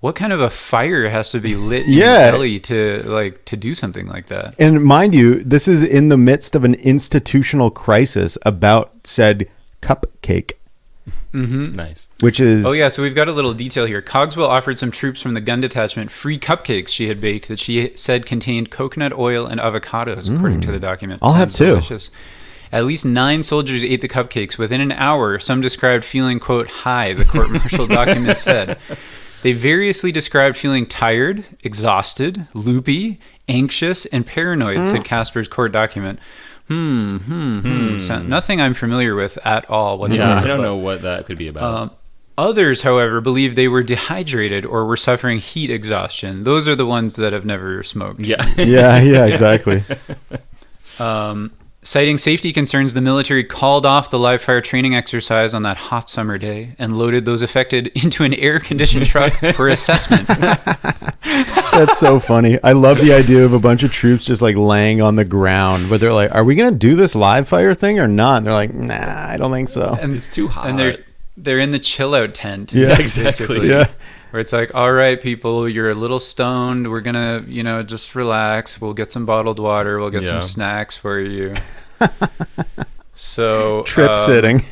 What kind of a fire has to be lit in your belly to do something like that? And mind you, this is in the midst of an institutional crisis about said cupcake. Nice. Which is... Oh, yeah, so we've got a little detail here. Cogswell offered some troops from the gun detachment free cupcakes she had baked that she said contained coconut oil and avocados, according to the document. I'll have two. Delicious. At least 9 soldiers ate the cupcakes within an hour. Some described feeling, quote, high, the court-martial document said. They variously described feeling tired, exhausted, loopy, anxious, and paranoid, said Casper's court document. So nothing I'm familiar with at all whatsoever. Yeah, I don't know what that could be about. Others, however, believe they were dehydrated or were suffering heat exhaustion. Those are the ones that have never smoked. Yeah. yeah, exactly. Citing safety concerns, the military called off the live fire training exercise on that hot summer day and loaded those affected into an air-conditioned truck for assessment. That's so funny. I love the idea of a bunch of troops just like laying on the ground, but they're like, "Are we gonna do this live fire thing or not?" And they're like, "Nah, I don't think so." And It's too hot. And they're in the chill out tent. Yeah, exactly. basically, Yeah. Where it's like, all right, people, you're a little stoned. We're gonna, just relax. We'll get some bottled water. We'll get Yeah. some snacks for you. So Trip sitting.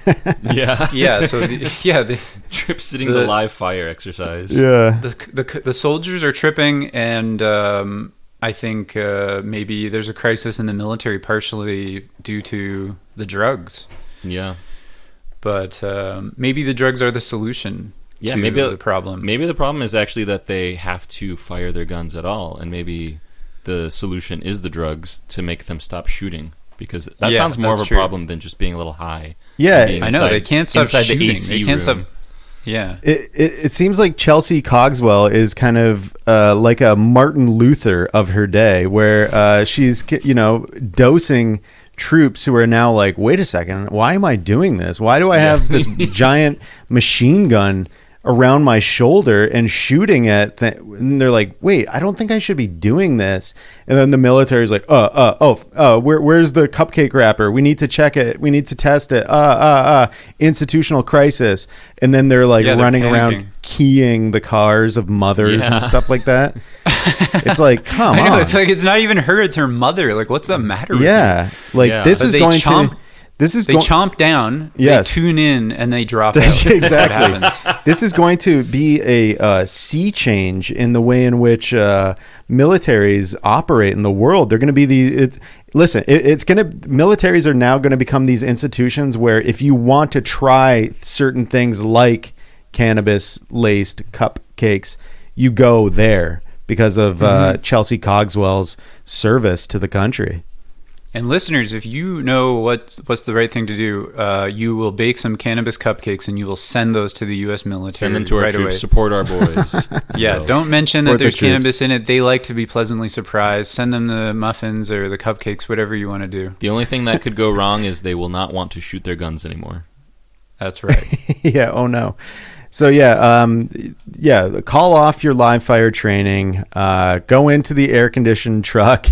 Yeah. Yeah. So the Trip sitting the live fire exercise. Yeah. the soldiers are tripping, and I think maybe there's a crisis in the military, partially due to the drugs. Yeah. But maybe the drugs are the solution. Yeah, to maybe the problem. Maybe the problem is actually that they have to fire their guns at all, and maybe the solution is the drugs to make them stop shooting. Because that sounds more of a that's true. problem than just being a little high. Yeah. Being I know, they inside- can't stop inside shooting. the AC They can't stop. room. Yeah. It seems like Chelsea Cogswell is kind of like a Martin Luther of her day, where she's dosing troops who are now like, wait a second, why am I doing this? Why do I have this giant machine gun around my shoulder and shooting at and they're like, wait, I don't think I should be doing this. And then the military's like, where's the cupcake wrapper? We need to check it. We need to test it. Institutional crisis. And then they're like running around keying the cars of mothers and stuff like that. It's like, come on. I know, it's like, it's not even her, it's her mother. Like, what's the matter with you? This But is they going chomp- to... This is They chomp down, Yes. they tune in, and they drop out. That's Exactly. what happens. This is going to be a sea change in the way in which militaries operate in the world. They're going to be militaries are now going to become these institutions where if you want to try certain things like cannabis-laced cupcakes, you go there because of Chelsea Cogswell's service to the country. And listeners, if you know what's the right thing to do, you will bake some cannabis cupcakes and you will send those to the U.S. military. Send them to our right troops. away. Support our boys. Yeah, So, don't mention Support that there's the troops. cannabis in it. They like to be pleasantly surprised. Send them the muffins or the cupcakes, whatever you want to do. The only thing that could go wrong is they will not want to shoot their guns anymore. That's right. Yeah. Oh no. So call off your live fire training. Go into the air conditioned truck.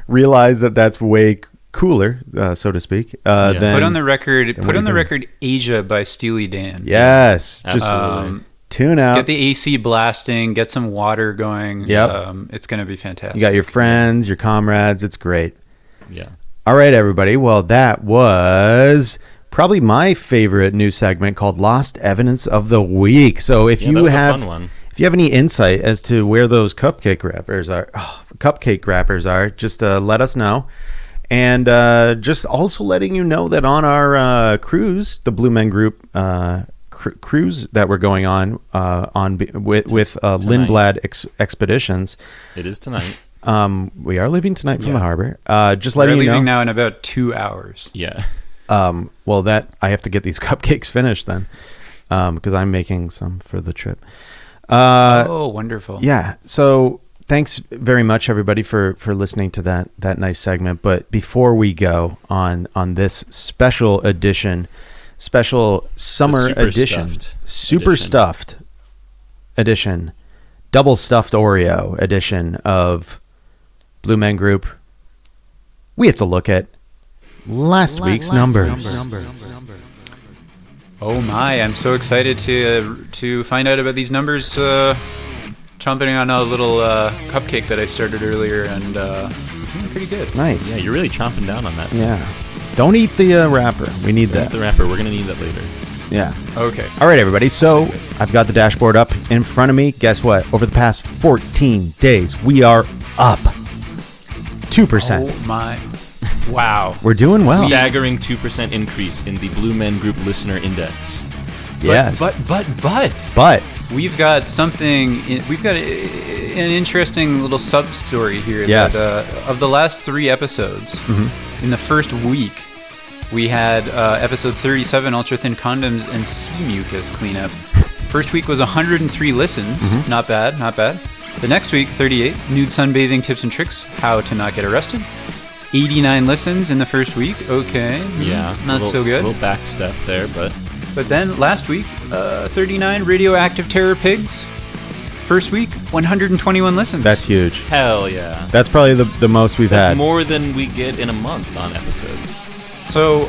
Realize that that's way cooler, so to speak. Than, Put on the record. what Put are on you the doing? record. Asia by Steely Dan. Yes. Just Absolutely. tune out. Get the AC blasting. Get some water going. Yep. It's going to be fantastic. You got your friends, your comrades. It's great. Yeah. All right, everybody. Well, that was probably my favorite new segment called Lost Evidence of the Week. So if that you was a have fun one. if you have any insight as to where those cupcake wrappers are, just let us know. And just also letting you know that on our cruise, the Blue Men Group cruise that we're going on with Lindblad Expeditions. It is tonight. We are leaving tonight from the harbor. Just We're letting you know. leaving now in about 2 hours. Yeah. Well, that I have to get these cupcakes finished then, because I'm making some for the trip. Oh, wonderful. Yeah. So thanks very much, everybody, for listening to that nice segment. But before we go on this special edition, special summer super stuffed edition, double stuffed Oreo edition of Blue Men Group, we have to look at last week's numbers. Oh my! I'm so excited to find out about these numbers. Chomping on a little cupcake that I started earlier, and doing pretty good. Nice. Yeah, you're really chomping down on that. Yeah. Don't eat the wrapper. We need that. The wrapper. We're going to need that later. Yeah. Okay. All right, everybody. So I've got the dashboard up in front of me. Guess what? Over the past 14 days, we are up 2%. Oh my! Wow. We're doing well. Staggering 2% increase in the Blue Men Group listener index. Yes. But we've got something. We've got an interesting little sub story here. Yes. That, of the last 3 episodes, in the first week, we had episode 37, ultra thin condoms and sea mucus cleanup. First week was 103 listens. Not bad. Not bad. The next week, 38, nude sunbathing tips and tricks, how to not get arrested. 89 listens in the first week. Okay. Yeah. Not so good. A little back step there, but But then last week, 39 radioactive terror pigs. first week, 121 listens. That's huge. Hell yeah. That's probably the most we've That's had. more than we get in a month on episodes. So,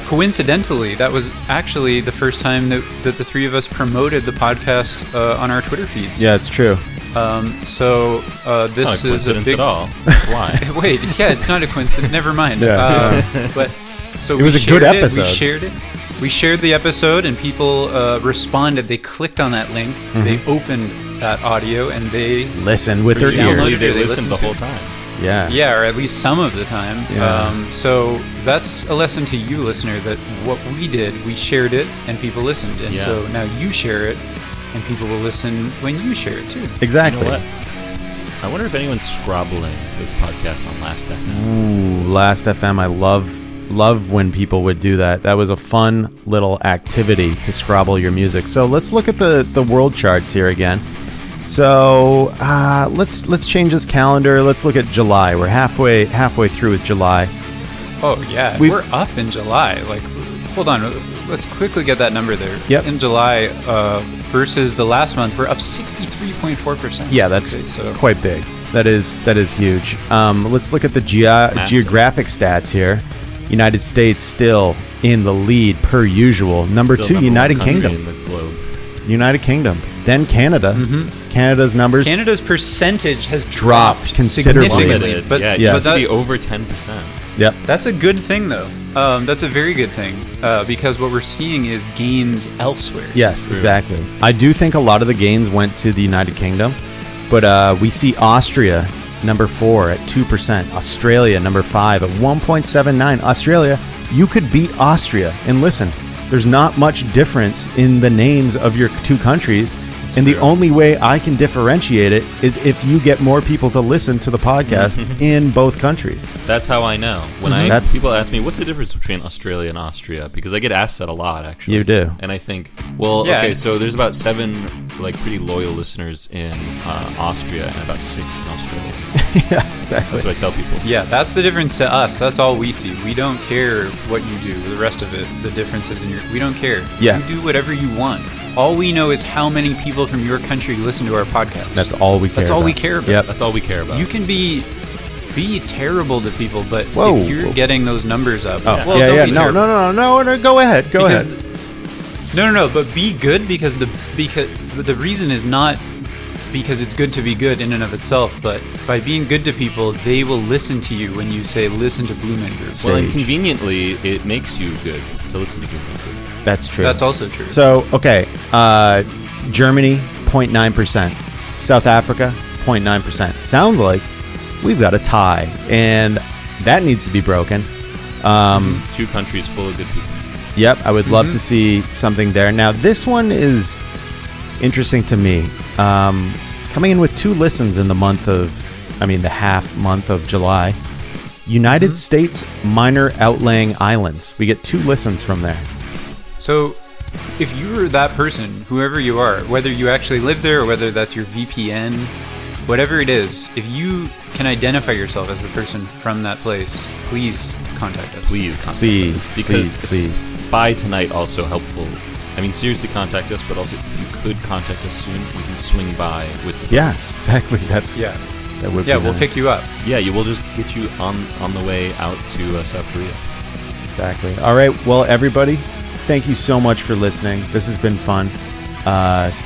coincidentally, that was actually the first time that the three of us promoted the podcast on our Twitter feeds. Yeah, it's true. It's This not a is a coincidence big. at all. Why? Wait, yeah, it's not a coincidence. Never mind. Yeah. But so It was a good episode. We shared it. We shared the episode, and people responded. They clicked on that link. Mm-hmm. They opened that audio, and they Listen with their Presumably ears. They they listened the listened whole to. time. Yeah. Yeah, or at least some of the time. Yeah. So that's a lesson to you, listener, that what we did, we shared it and people listened. And Yeah. so now you share it and people will listen when you share it too. Exactly. You know what? I wonder if anyone's scrobbling this podcast on Last FM. Ooh, Last FM. I love when people would do that. That was a fun little activity to scrabble your music. So let's look at the world charts here again. So let's change this calendar. Let's look at July. We're halfway through with July. Oh yeah, we're up in July. Like, hold on, let's quickly get that number there. Yep. In July versus the last month, we're up 63.4%. Yeah, that's Okay, so quite big. That is huge. Let's look at the geographic stats here. United States still in the lead per usual. Number Still 2, number United one country Kingdom. in the globe. United Kingdom. Then Canada. Canada's numbers. Canada's percentage has Dropped considerably. significantly, Limited. but yeah, it yeah. used to that- be over 10%. Yep. That's a good thing, though. That's a very good thing because what we're seeing is gains elsewhere. Yes, True. exactly. I do think a lot of the gains went to the United Kingdom, but we see Austria number 4 at 2%, Australia number 5 at 1.79. Australia, you could beat Austria. And listen, there's not much difference in the names of your two countries. And the only way I can differentiate it is if you get more people to listen to the podcast in both countries. That's how I know. When That's- people ask me, what's the difference between Australia and Austria? Because I get asked that a lot, actually. You do. And I think, well, Yeah. okay, so there's about 7 pretty loyal listeners in Austria and about 6 in Australia. Yeah, exactly. That's what I tell people. Yeah, that's the difference to us. That's all we see. We don't care what you do. The rest of it, the differences in your... We don't care. Yeah. You do whatever you want. All we know is how many people from your country listen to our podcast. That's all we care That's all about. we care about. Yep. That's all we care about. You can be terrible to people, but Whoa. if you're getting those numbers up... Oh, well, yeah, don't yeah. be No, terrible. no. Go ahead. Go Because- ahead. No, but be good because the reason is not because it's good to be good in and of itself, but by being good to people, they will listen to you when you say, listen to Blue Man Group. Well, and Sage. conveniently, it makes you good to listen to good people. That's true. That's also true. So, okay. Germany, 0.9%. South Africa, 0.9%. Sounds like we've got a tie, and that needs to be broken. 2 countries full of good people. Yep, I would love to see something there. Now, this one is interesting to me. Coming in with 2 listens in the half month of July. United States minor outlying islands. We get 2 listens from there. So, if you're that person, whoever you are, whether you actually live there or whether that's your VPN, whatever it is, if you can identify yourself as the person from that place, please contact us. Please contact Please, us. Because please. by tonight also helpful. I mean, seriously contact us, but also if you could contact us soon, we can swing by with the Yeah, books. exactly. That would be we'll nice. pick you up. Yeah, we'll just get you on the way out to South Korea. Exactly. All right. Well, everybody, thank you so much for listening. This has been fun.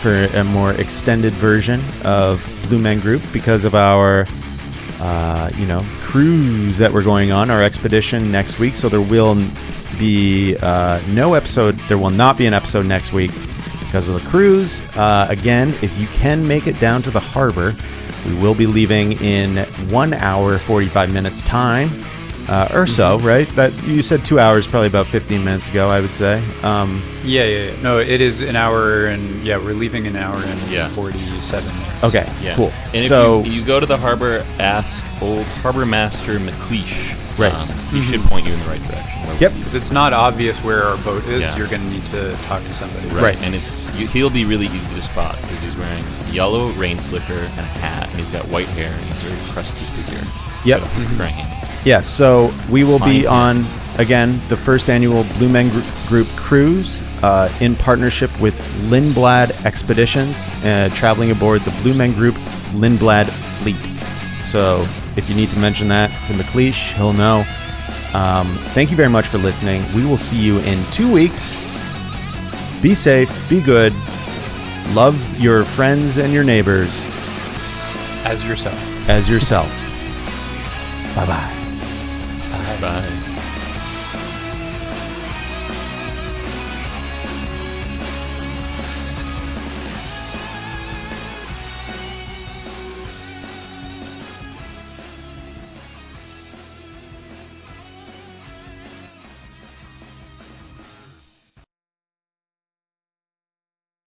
For a more extended version of Blue Man Group because of our, cruise that we're going on, our expedition next week. So there will be no episode. There will not be an episode next week because of the cruise. Again, if you can make it down to the harbor, we will be leaving in 1 hour, 45 minutes time. Or so, right? That you said 2 hours, probably about 15 minutes ago, I would say. Yeah. No, it is an hour, and we're leaving an hour and 47 minutes. Okay, Yeah. cool. And So, if you go to the harbor, ask old Harbor Master McLeish. Right. He should point you in the right direction. Yep. Because it's not obvious where our boat is. Yeah. You're going to need to talk to somebody. Right. And he'll be really easy to spot because he's wearing yellow rain slicker and a hat, and he's got white hair, and he's a very crusty figure. Yep. So, for a hand. yeah, so we will be Fine. on Again, the first annual Blue Men Group cruise in partnership with Lindblad Expeditions, traveling aboard the Blue Men Group Lindblad fleet. So if you need to mention that to McLeish, he'll know. Thank you very much for listening. We will see you in 2 weeks. Be safe, be good, love your friends and your neighbors. As yourself. As yourself. Bye-bye. Bye.